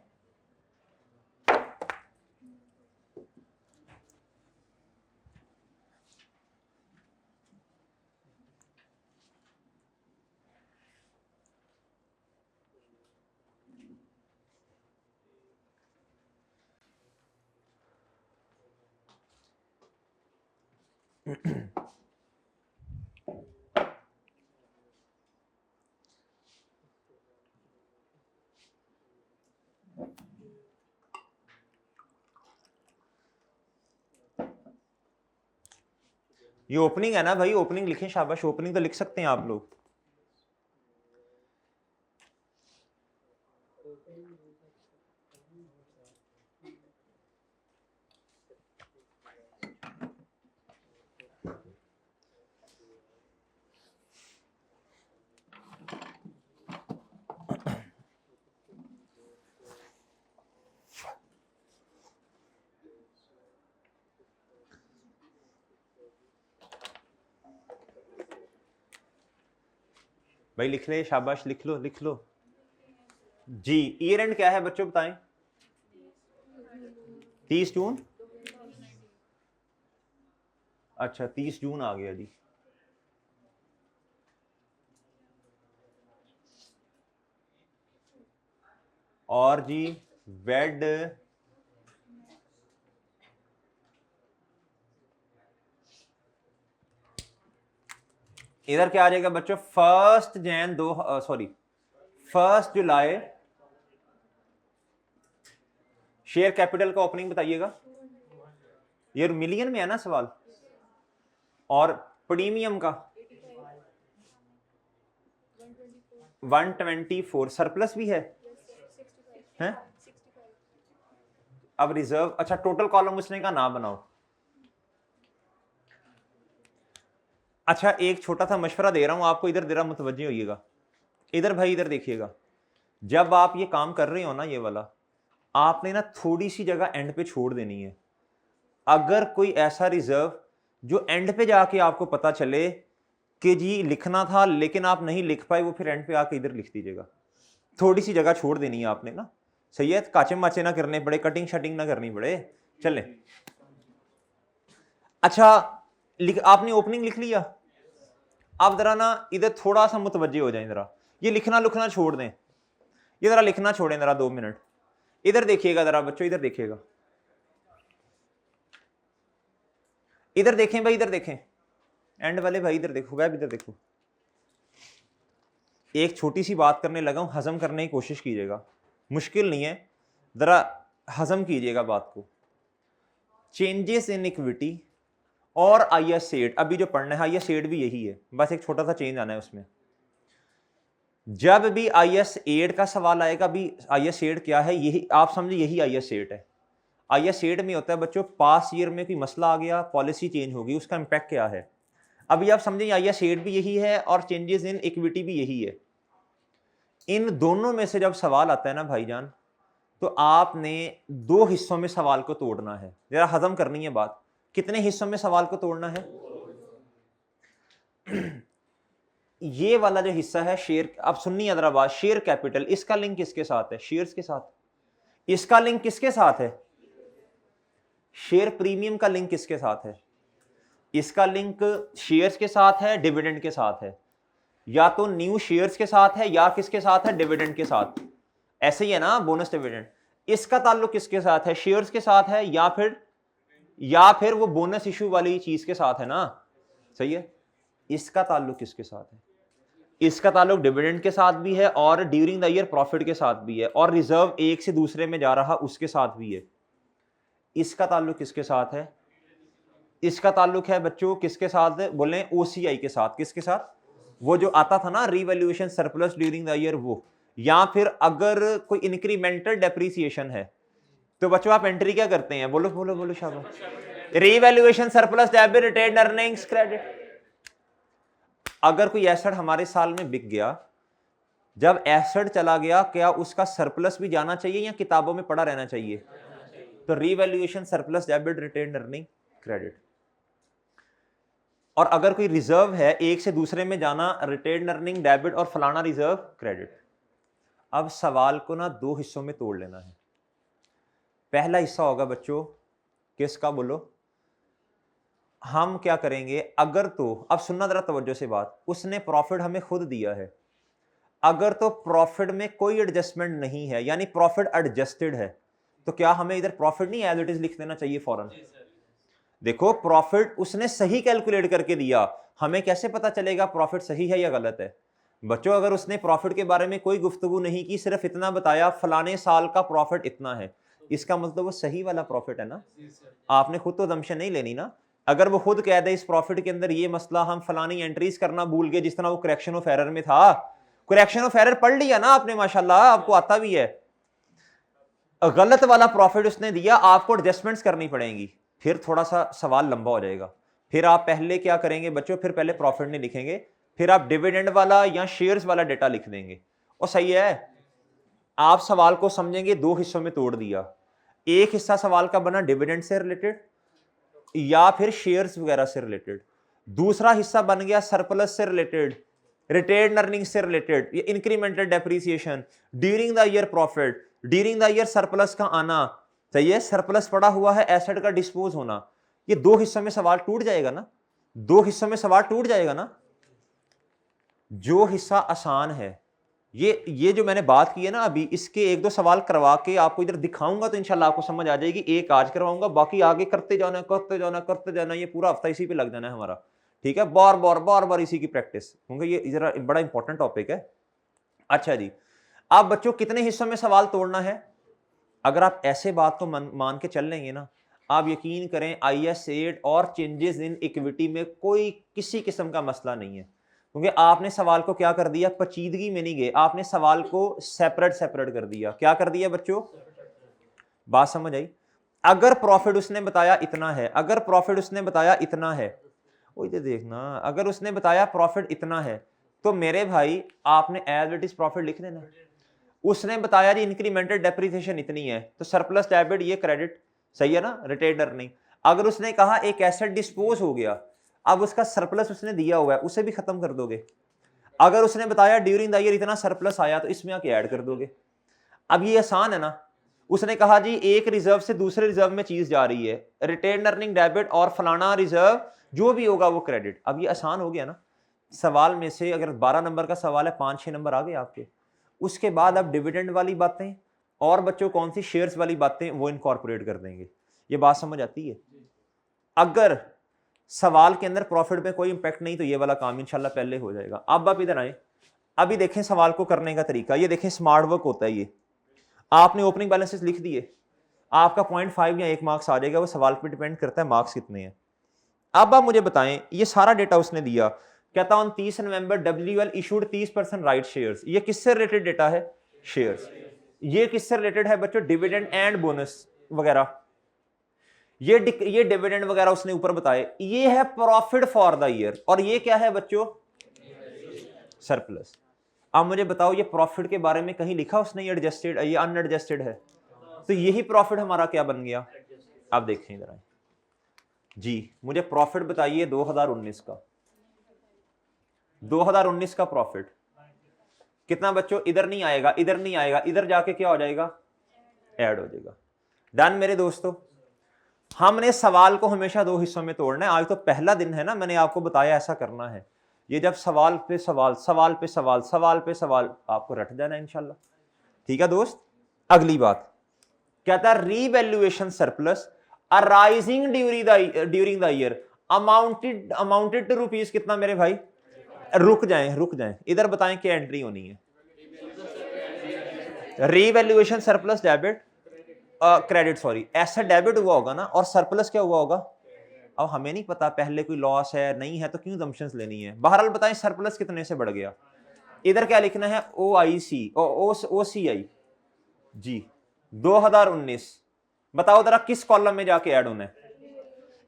ये ओपनिंग है ना भाई, ओपनिंग लिखें शाबाश, ओपनिंग तो लिख सकते हैं आप लोग। भाई लिख ले शाबाश, लिख लो लिख लो जी। ईयर एंड क्या है बच्चों बताएं, 30 जून। अच्छा 30 जून आ गया जी। और जी वेड इधर क्या आ जाएगा बच्चों, 1 जुलाई शेयर कैपिटल का ओपनिंग बताइएगा। ये मिलियन में है ना सवाल, और प्रीमियम का 124, सरप्लस भी है हैं? अब रिजर्व, अच्छा टोटल कॉलम उसने का ना बनाओ। अच्छा एक छोटा सा मशवरा दे रहा हूं आपको, इधर जरा मुतवज्जे होइएगा, इधर भाई इधर देखिएगा। जब आप ये काम कर रहे हो ना, ये वाला आपने ना थोड़ी सी जगह एंड पे छोड़ देनी है। अगर कोई ऐसा रिजर्व जो एंड पे जाके आपको पता चले कि जी लिखना था लेकिन आप नहीं लिख पाए, वो फिर एंड पे आके इधर लिख दीजिएगा। थोड़ी सी जगह छोड़ देनी है आपने ना, सही है, काचे माचे ना करने पड़े, कटिंग शटिंग ना करनी पड़े। चले, अच्छा आपने ओपनिंग लिख लिया, आप जरा ना इधर थोड़ा सा मुतवज्जे हो जाए, जरा ये लिखना छोड़ दें, ये जरा लिखना छोड़ें जरा 2 मिनट। इधर देखिएगा जरा बच्चों, इधर देखिएगा, इधर देखें भाई, इधर देखें एंड वाले भाई, इधर देखो वैब, इधर देखो। एक छोटी सी बात करने लगा हूं, हजम करने की कोशिश कीजिएगा, मुश्किल नहीं है, जरा हजम कीजिएगा बात को। चेंजेस इन इक्विटी और IS8, अभी जो पढ़ना है IS8 भी यही है, बस एक छोटा सा चेंज आना है उसमें। जब भी IS8 का सवाल आएगा, अभी IS8 क्या है, यही आप समझे, यही IS8 है। IS8 में होता है बच्चों, पास ईयर में कोई मसला आ गया, पॉलिसी चेंज होगी, उसका इंपैक्ट क्या है। अभी आप समझें IS8 भी यही है और चेंजेस इन इक्विटी भी यही है। इन दोनों में से जब सवाल आता है ना भाईजान, तो आपने 2 हिस्सों में सवाल को तोड़ना है, जरा हजम करनी है बात। कितने हिस्सों में सवाल को तोड़ना है? ये वाला जो हिस्सा है शेयर, अब सुनिए जरा बात, शेयर कैपिटल, इसका लिंक किसके साथ है? शेयर्स के साथ। इसका लिंक किसके साथ है? शेयर प्रीमियम का लिंक किसके साथ है? इसका लिंक शेयर्स के साथ है, डिविडेंड के साथ है, या तो न्यू शेयर्स के साथ है या किसके साथ है? डिविडेंड के साथ। ऐसे ही है ना बोनस डिविडेंड। इसका ताल्लुक किसके साथ है? शेयर्स के साथ है या फिर वो बोनस इशू वाली चीज के साथ है ना, सही है। इसका ताल्लुक किसके साथ है? इसका ताल्लुक डिविडेंड के साथ भी है और ड्यूरिंग द ईयर प्रॉफिट के साथ भी है, और रिजर्व एक से दूसरे में जा रहा उसके साथ भी है। इसका ताल्लुक किसके साथ है? इसका ताल्लुक है बच्चों किसके साथ है? बोले OCI के साथ। किसके साथ? वो जो आता था ना revaluation surplus during the year, वो। या फिर अगर कोई इंक्रीमेंटल डेप्रिसिएशन है तो बच्चों आप एंट्री क्या करते हैं? बोलो बोलो बोलो शाबाश। Revaluation surplus debit retained earnings credit. अगर कोई एसेट हमारे साल में बिक गया, जब एसेट चला गया, क्या उसका सरप्लस भी जाना चाहिए या किताबों में पड़ा रहना चाहिए? तो revaluation surplus debit retained earning credit. और अगर कोई रिजर्व है एक से दूसरे में जाना, रिटेन्ड अर्निंग डेबिट और फलाना रिजर्व क्रेडिट। अब सवाल को ना 2 हिस्सों में तोड़ लेना है। पहला हिस्सा होगा बच्चों किसका? बोलो। हम क्या करेंगे, अगर तो, अब सुनना जरा तवज्जो से बात, उसने प्रॉफिट हमें खुद दिया है, अगर तो प्रॉफिट में कोई एडजस्टमेंट नहीं है, यानी प्रॉफिट एडजस्टेड है, तो क्या हमें इधर प्रॉफिट नहीं एज इट इज लिख देना चाहिए फौरन? देखो प्रॉफिट उसने सही कैलकुलेट करके दिया, हमें कैसे पता चलेगा प्रॉफिट सही है या गलत है? बच्चों अगर उसने प्रॉफिट के बारे में कोई गुफ्तगू नहीं की, सिर्फ इतना बताया फलाने साल का प्रॉफिट इतना है, इसका मतलब वो सही वाला प्रॉफिट है ना। आपने खुद तो दमशन नहीं लेनी ना। अगर वो खुद कह दे इस प्रॉफिट के अंदर ये मसला, हम फलानी एंट्रीज करना भूल गए, जिस तरह वो करेक्शन ऑफ एरर में था। करेक्शन ऑफ एरर पढ़ लिया ना आपने, माशाल्लाह आपको आता भी है। गलत वाला प्रॉफिट उसने दिया, आपको एडजस्टमेंट्स करनी पड़ेंगी, फिर थोड़ा सा सवाल लंबा हो जाएगा। फिर आप पहले क्या करेंगे बच्चों, फिर पहले प्रॉफिट नहीं लिखेंगे, फिर आप डिविडेंड वाला या शेयर्स वाला डेटा लिख देंगे, और सही है। आप सवाल को समझेंगे 2 हिस्सों में तोड़ दिया। एक हिस्सा सवाल का बना डिविडेंड से रिलेटेड या फिर शेयर्स वगैरह से रिलेटेड, दूसरा हिस्सा बन गया सरप्लस से रिलेटेड, रिटेन्ड अर्निंग से रिलेटेड, ये incremental depreciation, during the year profit, during the year surplus का आना, सही है, सरप्लस पड़ा हुआ है, एसेट का डिस्पोज होना। ये 2 हिस्सों में सवाल टूट जाएगा ना, 2 हिस्सों में सवाल टूट जाएगा ना। जो हिस्सा आसान है, ये जो मैंने बात की है ना अभी, इसके 1-2 सवाल करवा के आपको इधर दिखाऊंगा तो इंशाल्लाह आपको समझ आ जाएगी। एक आज करवाऊंगा, बाकी आगे करते जाना करते जाना करते जाना, ये पूरा हफ्ता इसी पे लग जाना है हमारा। ठीक है, बार बार इसी की प्रैक्टिस, क्योंकि ये जरा बड़ा इंपॉर्टेंट टॉपिक है। अच्छा जी, आप बच्चों कितने हिस्सों में सवाल तोड़ना है? अगर आप ऐसे बात को मान के चल लेंगे ना, आप यकीन करें IS 8 और चेंजेस इन इक्विटी में कोई किसी किस्म का मसला नहीं है, क्योंकि आपने सवाल को क्या कर दिया, पेचीदगी में नहीं गए, आपने सवाल को सेपरेट कर दिया। क्या कर दिया बच्चों? बात समझ आई? अगर प्रॉफिट उसने बताया इतना है, अगर प्रॉफिट उसने बताया इतना है, वो इधर देखना, अगर उसने बताया प्रॉफिट इतना है, तो मेरे भाई आपने एज इट इज प्रॉफिट लिख देना। उसने बताया जी इंक्रीमेंटल डेप्रिसिएशन इतनी है, तो सरप्लस डेबिट ये क्रेडिट, सही है ना, रिटेन्ड अर्निंग। अगर उसने कहा एक एसेट डिस्पोज हो गया, अब उसका सरप्लस उसने दिया हुआ है, उसे भी खत्म कर दोगे। अगर उसने बताया ड्यूरिंग द ईयर इतना सरप्लस आया, तो इसमें आके ऐड कर दोगे। अब ये आसान है ना। उसने कहा जी एक रिजर्व से दूसरे रिजर्व में चीज जा रही है, रिटेन अर्निंग डेबिट और फलाना रिजर्व जो भी होगा वो क्रेडिट। अब ये आसान हो गया ना। सवाल में से अगर 12 नंबर का सवाल है, 5-6 नंबर आ गए आपके। उसके बाद अब डिविडेंड वाली बातें और बच्चों कौन सी शेयर्स वाली बातें वो इनकॉर्पोरेट कर देंगे। ये बात समझ आती है? अगर सवाल के अंदर प्रॉफिट पे कोई इंपैक्ट नहीं, तो ये वाला काम इंशाल्लाह पहले हो जाएगा। अब आप इधर आए, अभी देखें सवाल को करने का तरीका। ये देखें स्मार्ट वर्क होता है। ये आपने ओपनिंग बैलेंसेस लिख दिए, आपका 0.5 या 1 मार्क्स आ जाएगा। वो सवाल पे डिपेंड करता है मार्क्स कितने हैं। अब आप मुझे बताएं, ये सारा डेटा उसने दिया, कहता on 30 November WL issued 30% right shares. ये किससे रिलेटेड डेटा है? शेयर्स। ये किससे रिलेटेड है बच्चों? डिविडेंड एंड बोनस वगैरह। ये डिविडेंड वगैरह उसने ऊपर बताए। ये है प्रॉफिट फॉर द ईयर, और ये क्या है बच्चों? सरप्लस। अब मुझे बताओ, ये प्रॉफिट के बारे में कहीं लिखा उसने ये एडजस्टेड, ये अनएडजस्टेड है? तो यही प्रॉफिट हमारा क्या बन गया? आप देखें इधर जी, मुझे प्रॉफिट बताइए 2019 का। 2019 का प्रॉफिट कितना बच्चों? इधर नहीं आएगा, इधर नहीं आएगा, इधर जाके क्या हो जाएगा? ऐड हो जाएगा। डन मेरे दोस्तों। हमने सवाल को हमेशा 2 हिस्सों में तोड़ना है। आज तो पहला दिन है ना, मैंने आपको बताया ऐसा करना है। ये जब सवाल पे सवाल, सवाल पे सवाल, सवाल पे सवाल, आपको रट जाना है इंशाल्लाह। ठीक है दोस्त। अगली बात कहता है revaluation surplus arising during the year amounted to rupees कितना मेरे भाई? रुक जाएं, इधर बताएं क्या एंट्री होनी है। Revaluation surplus debit credit, sorry asset debit हुआ होगा ना, और सरप्लस क्या हुआ होगा? अब हमें नहीं पता पहले कोई लॉस है नहीं है, तो क्यों assumptions लेनी है। बहरहाल बताएं सरप्लस कितने से बढ़ गया। इधर क्या लिखना है? OCI जी 2019। बताओ जरा किस कॉलम में जाके ऐड होना है।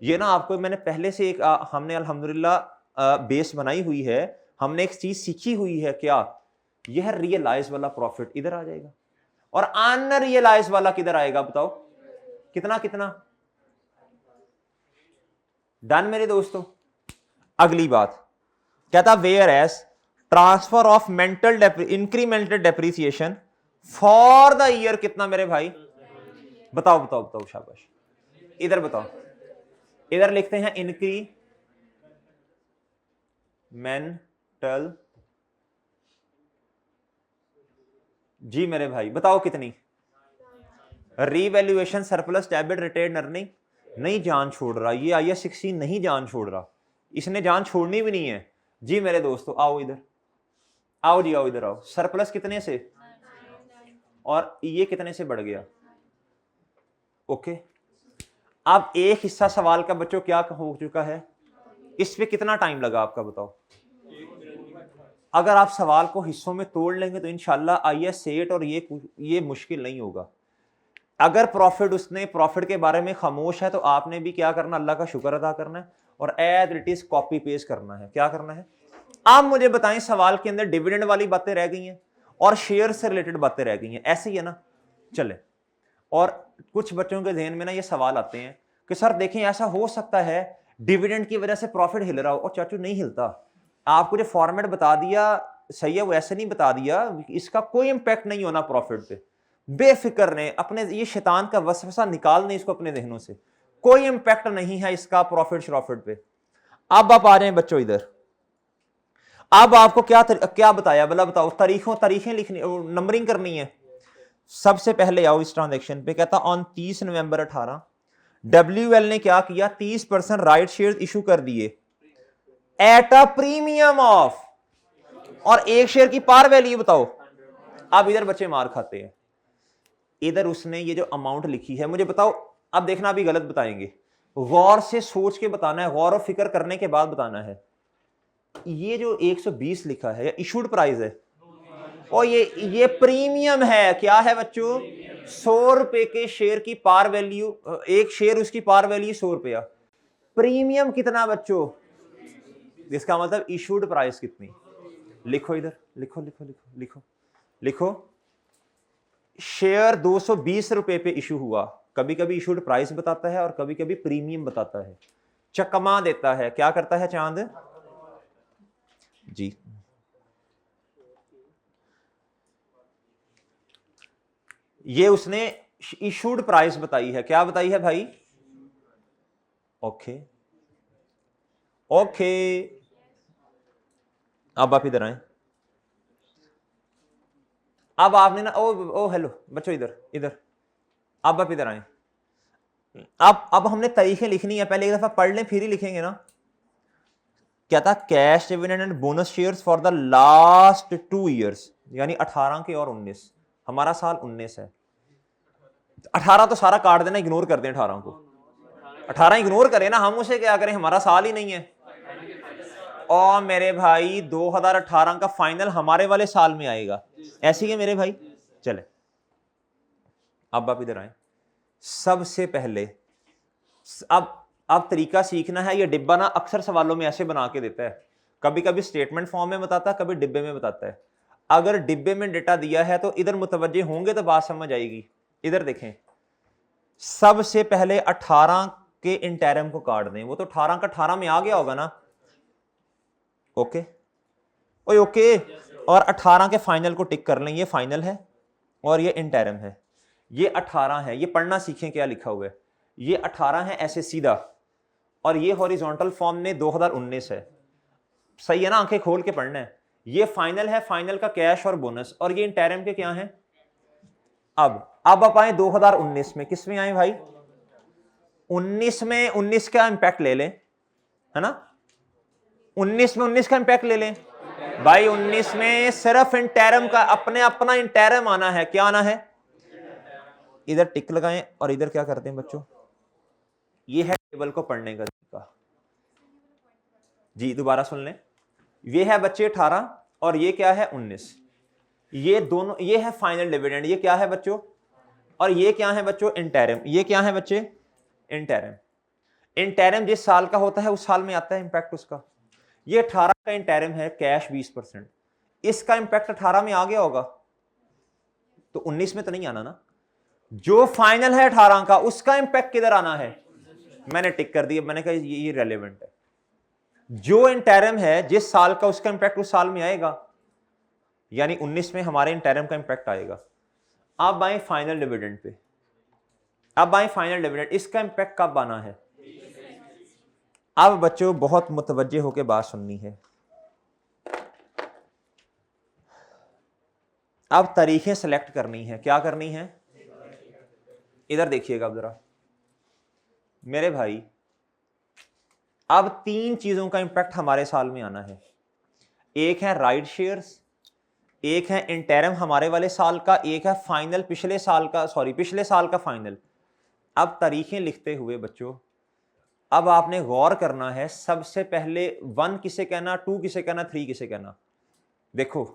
ये ना आपको मैंने पहले से एक हमने अल्हम्दुलिल्लाह बेस बनाई हुई है, हमने एक चीज सीखी हुई है। क्या? यह रियलाइज वाला प्रॉफिट इधर आ जाएगा, और अनरियलाइज वाला किधर आएगा? बताओ कितना कितना। डन मेरे दोस्तों। अगली बात कहता whereas transfer of incremental depreciation for the year कितना मेरे भाई? बताओ बताओ बताओ, शाबाश। इधर बताओ, इधर लिखते हैं इंक्रीमेंटल जी मेरे भाई, बताओ कितनी? Revaluation surplus debit retain earning नहीं जान छोड़ रहा। ये IS 16 नहीं जान छोड़ रहा, इसने जान छोड़नी भी नहीं है जी मेरे दोस्तों। आओ इधर, आओ जी, आओ इधर आओ। सरप्लस कितने से और ये कितने से बढ़ गया? ओके। अब एक हिस्सा सवाल का बच्चों क्या हो चुका है, इस पे कितना टाइम लगा आपका? बताओ। अगर आप सवाल को हिस्सों में तोड़ लेंगे तो इंशाल्लाह IS 8 और ये मुश्किल नहीं होगा। अगर प्रॉफिट उसने प्रॉफिट के बारे में खामोश है, तो आपने भी क्या करना? अल्लाह का शुक्र अदा करना है और as it is copy paste करना है। क्या करना है? आप मुझे बताएं, सवाल के अंदर डिविडेंड वाली बातें रह गई हैं और शेयर से रिलेटेड बातें रह गई हैं, ऐसे ही है ना? चले। और कुछ बच्चों के जहन में ना ये सवाल आते हैं कि सर देखें ऐसा हो सकता है डिविडेंड की वजह से प्रॉफिट हिल रहा हो। और चाचू नहीं हिलता, आपको जो फॉर्मेट बता दिया सही है, वो ऐसे नहीं बता दिया, इसका कोई इंपैक्ट नहीं होना प्रॉफिट पे। बेफिक्र ने अपने ये शैतान का वसवसा निकाल नहीं इसको अपने जहनों से, कोई इंपैक्ट नहीं है इसका प्रॉफिट पे। अब आप आ जाएं बच्चों इधर। अब आपको क्या बताया? बोला बताओ, तारीखें लिखनी, नंबरिंग करनी है। सबसे पहले आओ इस ट्रांजैक्शन पे। कहता ऑन 30 नवंबर 18 WL ने क्या किया? 30% राइट शेयर इशू कर दिए। एट अ प्रीमियम ऑफ, और एक शेयर की पार वैल्यू बताओ। अब इधर बच्चे मार खाते हैं, इधर उसने ये जो अमाउंट लिखी है, मुझे बताओ, अब देखना अभी गलत बताएंगे, गौर से सोच के बताना है, गौर और फिक्र करने के बाद बताना है। ये जो 120 लिखा है इशूड प्राइस है, और ये प्रीमियम है, क्या है बच्चों, 100 रुपए के शेयर की पार वैल्यू, एक शेयर उसकी पार वैल्यू 100 रुपया, प्रीमियम कितना बच्चों, इसका मतलब इशूड प्राइस कितनी, लिखो इधर, लिखो लिखो लिखो लिखो लिखो, शेयर 220 रुपए पे इशू हुआ, कभी कभी इशूड प्राइस बताता है और कभी कभी प्रीमियम बताता है, चकमा देता है, क्या करता है चांद जी। ये उसने इशूड प्राइस बताई है, क्या बताई है भाई, ओके ओके। अब आप इधर आए, अब आपने ना, ओ हेलो बच्चों, इधर इधर, अब आप इधर आए, अब हमने तारीखें लिखनी है, पहले एक दफा पढ़ लें फिर ही लिखेंगे ना। क्या था, cash dividend and bonus shares for the last 2 years, यानी 18 के और 19, हमारा साल 19 है, 18 तो सारा काट देना, इग्नोर कर दें 18 को, 18 इग्नोर करें ना, हम उसे क्या करें, हमारा साल ही नहीं है। और मेरे भाई 2018 का फाइनल हमारे वाले साल में आएगा, ऐसी है मेरे भाई। चले अब आप इधर आए, सबसे पहले अब तरीका सीखना है, ये डिब्बा ना अक्सर सवालों में ऐसे बना के देता है, कभी कभी स्टेटमेंट फॉर्म में बताता है, कभी डिब्बे में बताता है। अगर डिब्बे में डेटा दिया है तो इधर मुतवज्जे होंगे तो बात समझ आएगी। इधर देखें, सबसे पहले 18 के इंटरम को काट दें, वो तो 18 का 18 में आ गया होगा ना, ओके ओए ओके, और 18 के फाइनल को टिक कर लें, ये फाइनल है और ये इंटरम है, ये 18 है, ये पढ़ना सीखें क्या लिखा हुआ है, ये 18 है ऐसे सीधा, और ये हॉरिजॉन्टल फॉर्म में 2019 है, सही है ना, आंखें खोल के पढ़ना है। ये फाइनल है, फाइनल का कैश और बोनस, और ये इंटरम के क्या है। अब आप आए 2019 में, किस में आए भाई, 19 में 19 का इंपैक्ट ले लें, है ना, 19 में 19 का इंपैक्ट ले लें भाई, 19 में सिर्फ इंटरम का अपने अपना इंटरम आना है, क्या आना है, इधर टिक लगाएं और इधर क्या करते हैं बच्चों, ये है टेबल को पढ़ने का तरीका जी, दोबारा सुन लें, ये है बच्चे 18 और ये क्या है 19, ये दोनों, ये है फाइनल डिविडेंड, ये क्या है बच्चों, और ये क्या है बच्चों, इंटरम, ये क्या है बच्चे, इंटरम। इंटरम जिस साल का होता है उस साल में आता है इंपैक्ट उसका, ये 18 का इंटरम है, कैश 20%, इसका इंपैक्ट 18 में आ गया होगा, तो 19 में तो नहीं आना ना, जो फाइनल है 18 का उसका इंपैक्ट किधर आना है, मैंने टिक कर दिया, मैंने कहा ये रेलेवेंट है, जो इंटरम है जिस साल का उसका इंपैक्ट उस साल में आएगा, यानी 19 में हमारे इंटरम का इंपैक्ट आएगा। अब आए फाइनल डिविडेंड पे, अब आए फाइनल डिविडेंड, इसका इंपैक्ट कब आना है। अब बच्चों बहुत मुतवज्जे होकर बात सुननी है, अब तारीखें सेलेक्ट करनी है, क्या करनी है, इधर देखिएगा जरा मेरे भाई, अब 3 चीजों का इंपैक्ट हमारे साल में आना है, एक है राइट शेयर्स, एक है इंटरम हमारे वाले साल का, एक है फाइनल पिछले साल का, पिछले साल का फाइनल। अब तारीखें लिखते हुए बच्चों, अब आपने गौर करना है, सबसे पहले 1 किसे कहना, 2 किसे कहना, 3 किसे कहना। देखो,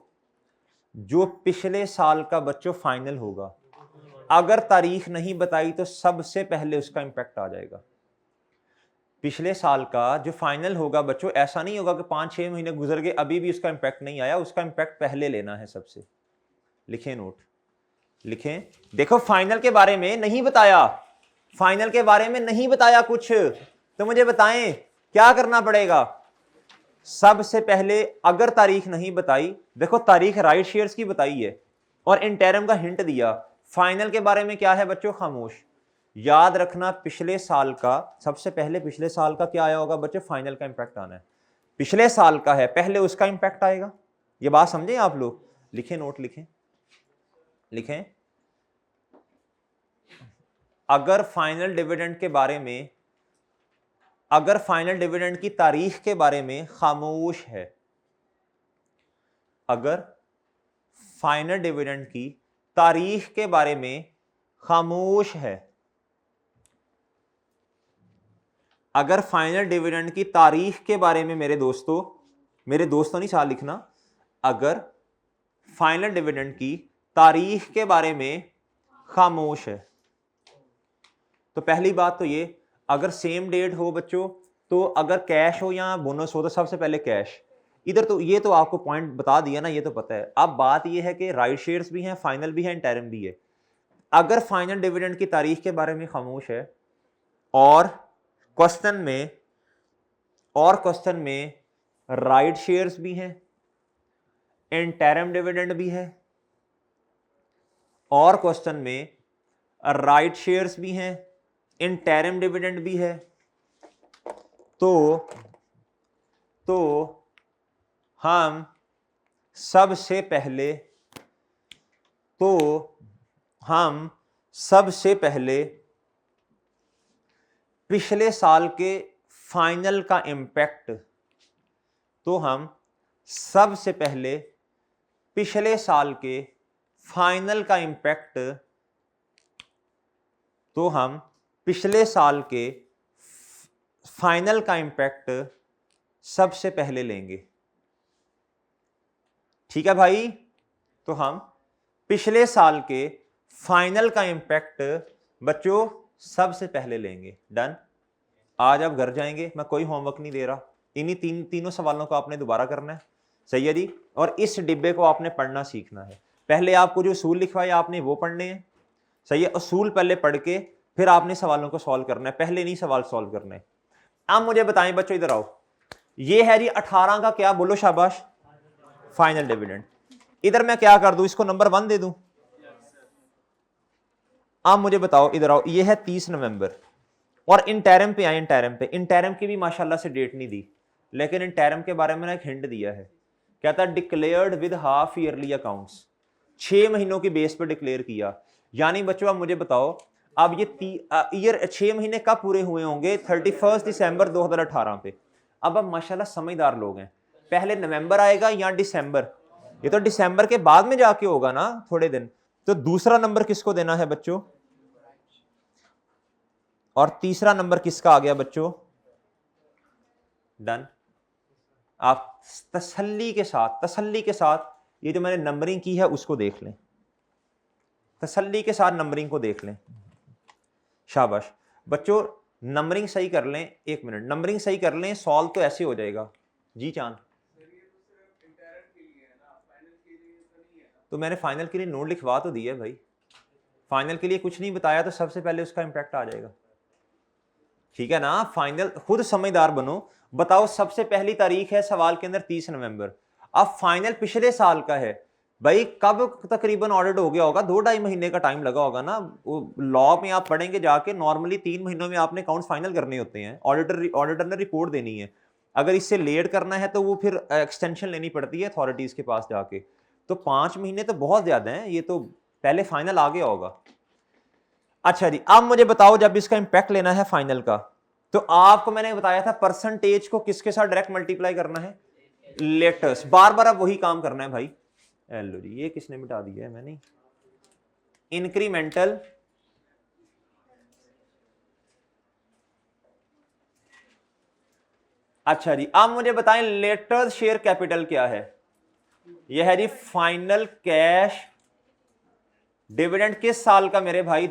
जो पिछले साल का बच्चों फाइनल होगा, अगर तारीख नहीं बताई तो सबसे पहले उसका इंपैक्ट आ जाएगा। पिछले साल का जो फाइनल होगा बच्चों, ऐसा नहीं होगा कि 5-6 महीने गुजर गए अभी भी उसका इंपैक्ट नहीं आया, उसका इंपैक्ट पहले लेना है सबसे। लिखें नोट, लिखें, देखो फाइनल के बारे में नहीं बताया, फाइनल के बारे में नहीं बताया कुछ, तो मुझे बताएं क्या करना पड़ेगा। सबसे पहले अगर तारीख नहीं बताई, देखो तारीख राइट शेयर्स की बताई है और इंटरम का हिंट दिया, फाइनल के बारे में क्या है बच्चों, खामोश। याद रखना, पिछले साल का सबसे पहले, पिछले साल का क्या आया होगा बच्चों, फाइनल का इंपैक्ट आना है, पिछले साल का है, पहले उसका इंपैक्ट आएगा। ये बात समझे आप लोग, लिखें नोट, लिखें लिखें, अगर फाइनल डिविडेंड के बारे में अगर फाइनल डिविडेंड की तारीख के बारे में खामोश है, अगर फाइनल डिविडेंड की तारीख के बारे में खामोश है, अगर फाइनल डिविडेंड की तारीख के बारे में मेरे दोस्तों नहीं साल लिखना, अगर फाइनल डिविडेंड की तारीख के बारे में खामोश है, तो पहली बात तो ये, अगर सेम डेट हो बच्चों, तो अगर कैश हो या बोनस हो तो सबसे पहले कैश। इधर तो ये तो आपको पॉइंट बता दिया ना, ये तो पता है। अब बात ये है कि राइट शेयर्स भी हैं, फाइनल भी है, इंटरिम भी है। अगर फाइनल डिविडेंड की तारीख के बारे में खामोश है और क्वेश्चन में राइट शेयर्स भी हैं, इंटरिम डिविडेंड भी है, और क्वेश्चन में राइट शेयर्स भी हैं, इंटरिम डिविडेंड भी है, तो हम सबसे पहले पिछले साल के फाइनल का इंपैक्ट, तो हम सबसे पहले पिछले साल के फाइनल का इंपैक्ट, तो हम पिछले साल के फाइनल का इंपैक्ट सबसे पहले लेंगे। ठीक है भाई, तो हम पिछले साल के फाइनल का इंपैक्ट बच्चों सबसे पहले लेंगे। डन। आज आप घर जाएंगे, मैं कोई होमवर्क नहीं दे रहा, इन्हीं तीनों सवालों को आपने दोबारा करना है। सही है जी। और इस डिब्बे को आपने पढ़ना सीखना है। पहले आपको जो उसूल लिखवाए आपने वो पढ़ने हैं। सही है। उसूल पहले पढ़ के फिर आपने सवालों को सॉल्व करना है, पहले नहीं सवाल सॉल्व करने। अब मुझे बताएं बच्चों, इधर आओ, ये है जी 18 का क्या, बोलो शाबाश, फाइनल डिविडेंड। इधर मैं क्या कर दूं, इसको नंबर 1 दे दूं। अब मुझे बताओ, इधर आओ, ये है 30 नवंबर और इंटरिम पे आए। इंटरिम की भी माशाल्लाह से डेट नहीं दी, लेकिन इंटरिम के बारे में ना एक हिंट दिया है। कहता declared with half yearly accounts, 6 महीनों की बेस पर डिक्लेयर किया। यानी बच्चों अब मुझे बताओ, अब ये 6 महीने कब पूरे हुए होंगे, 31 दिसंबर 2018 पे। अब माशाल्लाह समझदार लोग हैं, पहले नवंबर आएगा या दिसंबर, ये तो दिसंबर के बाद में जाके होगा ना थोड़े दिन। तो दूसरा नंबर किसको देना है बच्चों, और तीसरा नंबर किसका आ गया बच्चों। डन। आप तसल्ली के साथ ये जो मैंने नंबरिंग की है उसको देख लें, तसल्ली के साथ नंबरिंग को देख लें। शाबाश बच्चों, नंबरिंग सही कर लें। 1 मिनट, नंबरिंग सही कर लें, सॉल्व तो ऐसे हो जाएगा जी। चांद, तो मैंने फाइनल के लिए नोट लिखवा तो दिया भाई, फाइनल के लिए कुछ नहीं बताया तो सबसे पहले उसका इंपैक्ट आ जाएगा। ठीक है ना। फाइनल खुद समझदार बनो। बताओ, सबसे पहली तारीख है सवाल के अंदर 30 नवंबर। अब फाइनल पिछले साल का है भाई, कब तकरीबन ऑडिट हो गया होगा, 2-2.5 महीने का टाइम लगा होगा ना। लॉ में आप पढ़ेंगे जाके, नॉर्मली 3 महीनों में आपने अकाउंट्स फाइनल करने होते हैं, ऑडिटर ने रिपोर्ट देनी है। अगर इससे लेट करना है तो वो फिर एक्सटेंशन लेनी पड़ती है अथॉरिटीज के पास जाके। तो 5 महीने तो बहुत ज्यादा हैं, ये तो पहले फाइनल आ गया होगा। अच्छा जी, अब मुझे बताओ, जब इसका इंपैक्ट लेना है फाइनल का, तो आपको मैंने बताया था परसेंटेज को किसके साथ डायरेक्ट मल्टीप्लाई करना है, लेटेस्ट। बार बार अब वही काम करना है भाई। लो जी, ये किसने मिटा दिया है, मैंने। इंक्रीमेंटल अच्छा जी, अब मुझे बताएं लेटेस्ट शेयर कैपिटल क्या है। यह है जी फाइनल कैश डिविडेंड किस साल का मेरे भाई।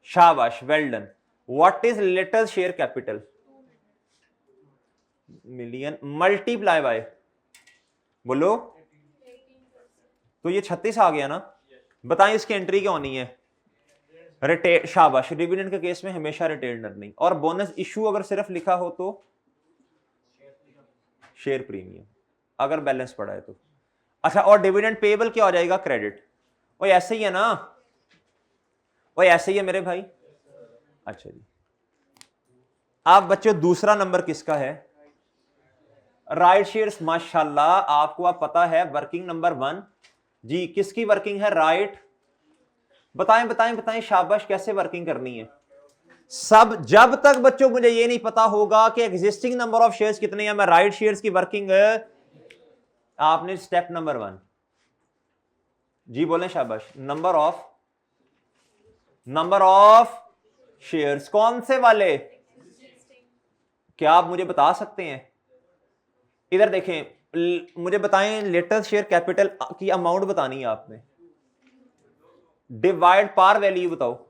शाबाश, well done. What is latest share capital, million multiply by, बोलो। तो ये 36 आ गया ना। बताएं इसकी एंट्री क्या होनी है, रिटेन। शाबाश, डिविडेंड के केस में हमेशा रिटेन अर्निंग, और बोनस इशू अगर सिर्फ लिखा हो तो शेयर प्रीमियम, अगर बैलेंस पड़ा है तो। अच्छा, और डिविडेंड पेएबल क्या हो जाएगा, क्रेडिट। वो ऐसे ही है ना, वो ऐसे ही है मेरे भाई। अच्छा जी, अब बच्चों दूसरा नंबर किसका है, राइट शेयर्स। माशाल्लाह, आपको अब पता है वर्किंग नंबर 1 जी, किसकी वर्किंग है, राइट। बताएं बताएं बताएं, शाबाश, कैसे वर्किंग करनी है। सब जब तक बच्चों मुझे ये नहीं पता होगा कि एग्जिस्टिंग नंबर ऑफ शेयर्स कितने हैं, मैं राइट शेयर्स की वर्किंग आपने स्टेप नंबर 1 जी बोलें शाबाश, नंबर ऑफ शेयर्स कौन से वाले, क्या आप मुझे बता सकते हैं? इधर देखें, मुझे बताएं लेटेस्ट शेयर कैपिटल की अमाउंट बतानी है आपने, डिवाइड पार वैल्यू बताओ।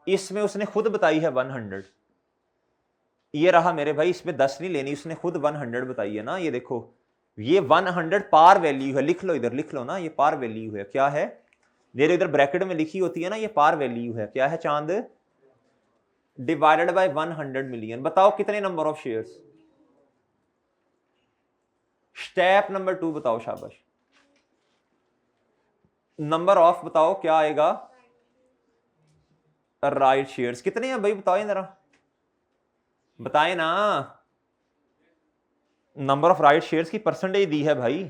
इसमें उसने खुद बताई है 100, ये रहा मेरे भाई, इसमें 10 नहीं लेनी, उसने खुद 100 बताई है ना। ये देखो ये 100 पार वैल्यू है, लिख लो इधर, लिख लो ना, ये पार वैल्यू है। क्या है ये इधर ब्रैकेट में लिखी होती है ना, ये पार वैल्यू है। क्या है चांद? Divided by 100 million. बताओ कितने number of shares? Step number 2 बताओ शाबाश, नंबर ऑफ बताओ क्या आएगा? राइट शेयर्स कितने हैं भाई बताओ जरा, बताएं ना। नंबर ऑफ राइट शेयर्स की परसेंटेज दी है भाई,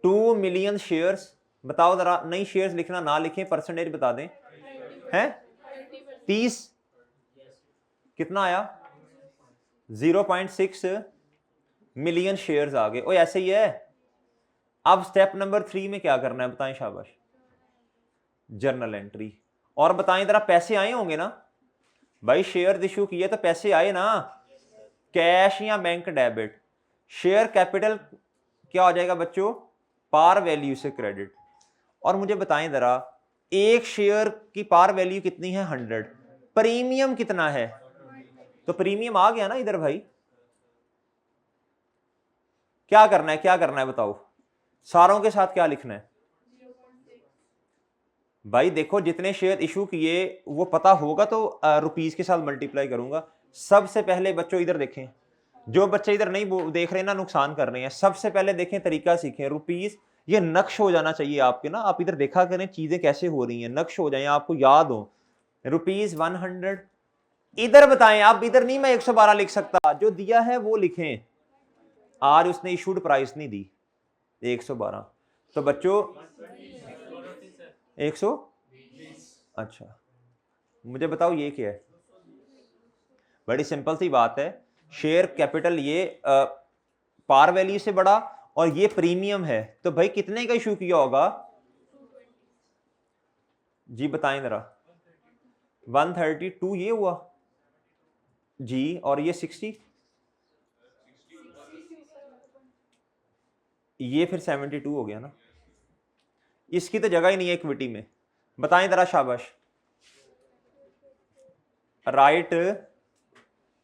2 मिलियन शेयर्स। बताओ जरा, नई शेयर्स लिखना ना लिखें, परसेंटेज बता दें। हैं 30, कितना आया? 0.6 मिलियन शेयर्स आ गए। ओ ऐसे ही है। अब स्टेप नंबर 3 में क्या करना है बताएं शाबाश? Journal entry. और बताएं जरा, पैसे आए होंगे ना भाई, शेयर इशू किए तो पैसे आए ना, कैश या बैंक डेबिट। शेयर कैपिटल क्या हो जाएगा बच्चों? पार वैल्यू से क्रेडिट। और मुझे बताएं जरा, एक शेयर की पार वैल्यू कितनी है? 100। प्रीमियम कितना है? तो प्रीमियम आ गया ना इधर भाई। क्या करना है, क्या करना है बताओ? सारों के साथ क्या लिखना है भाई? देखो जितने शेयर इशू किए वो पता होगा तो रुपीस के साथ मल्टीप्लाई करूंगा। सबसे पहले बच्चों इधर देखें, जो बच्चे इधर नहीं देख रहे ना, नुकसान कर रहे हैं। सबसे पहले देखें, तरीका सीखें। रुपीस ये नक्श हो जाना चाहिए आपके ना, आप इधर देखा करें चीजें कैसे हो रही हैं, नक्श हो जाए, आपको याद हो। रुपीस 100 इधर बताएं आप, इधर नहीं मैं 112 लिख सकता, जो दिया है वो लिखें। आज उसने इशूड प्राइस नहीं दी 112, तो बच्चों 100। अच्छा मुझे बताओ ये क्या है? बड़ी सिंपल सी बात है, शेयर कैपिटल ये पार वैल्यू से बड़ा और ये प्रीमियम है, तो भाई कितने का इशू किया होगा जी बताएं जरा? 132 ये हुआ जी, और ये 60, ये फिर 72 हो गया ना। इसकी तो जगह ही नहीं है इक्विटी में। बताएं जरा शाबाश, राइट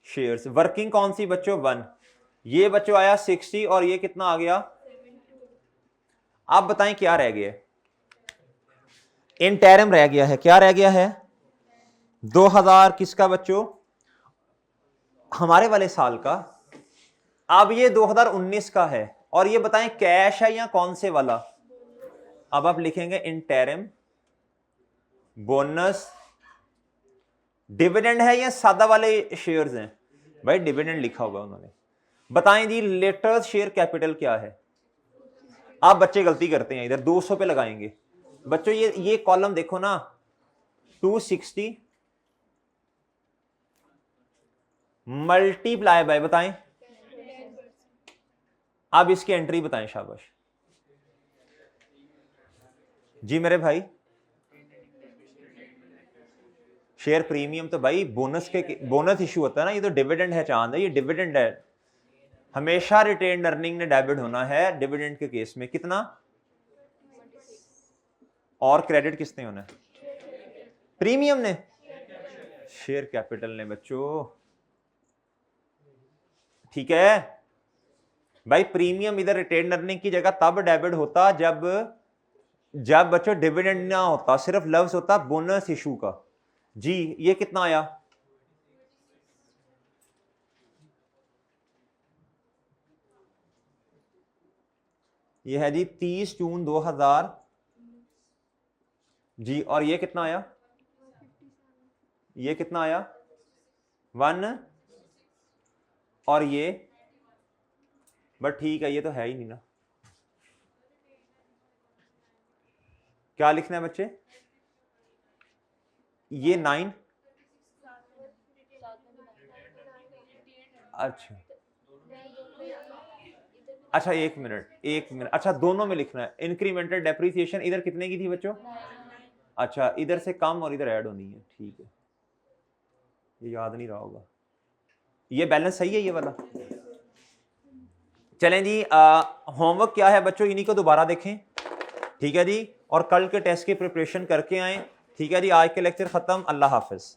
शेयर्स वर्किंग कौन सी बच्चों? 1। ये बच्चों आया 60 और ये कितना आ गया? आप बताएं क्या रह गया? इंटरम रह गया है। क्या रह गया है? 2000 किसका बच्चों? हमारे वाले साल का। अब ये 2019 का है, और ये बताएं कैश है या कौन से वाला? अब आप लिखेंगे इंटरम, बोनस, डिविडेंड है या सादा वाले शेयर्स हैं? भाई डिविडेंड लिखा होगा उन्होंने। बताएं जी लेटेस्ट शेयर कैपिटल क्या है? आप बच्चे गलती करते हैं, इधर 200 पे लगाएंगे बच्चों। ये कॉलम देखो ना, 260 मल्टीप्लाई बाय, बताएं आप इसकी एंट्री बताएं शाबाश जी मेरे भाई। शेयर प्रीमियम तो भाई बोनस बोनस इशू होता है ना, ये तो डिविडेंड है चांद है, ये डिविडेंड है। हमेशा रिटेन्ड अर्निंग ने डेबिट होना है डिविडेंड के केस में। कितना? और क्रेडिट किसने होना है? प्रीमियम ने, शेयर कैपिटल ने बच्चों। ठीक है भाई, प्रीमियम इधर रिटेन्ड अर्निंग की जगह तब डेबिट होता जब बच्चों डिविडेंड ना होता, सिर्फ लफ्ज होता बोनस इशू का। जी ये कितना आया? ये है जी 30 जून 2000 जी, और ये कितना आया? ये कितना आया? 1, और ये बट ठीक है, ये तो है ही नहीं ना। क्या लिखना है बच्चे? ये 9, अच्छा अच्छा, एक मिनट, अच्छा दोनों में लिखना है। इंक्रीमेंटल डेप्रिसिएशन इधर कितने की थी बच्चों? अच्छा, इधर से कम और इधर ऐड होनी है, ठीक है, ये याद नहीं रहा होगा। ये बैलेंस सही है ये वाला। चलें जी, होमवर्क क्या है बच्चों, इन्हीं को दोबारा देखें, ठीक है जी, और कल के टेस्ट की प्रिपरेशन करके आए, ठीक है जी। आज के लेक्चर खत्म, अल्लाह हाफिज।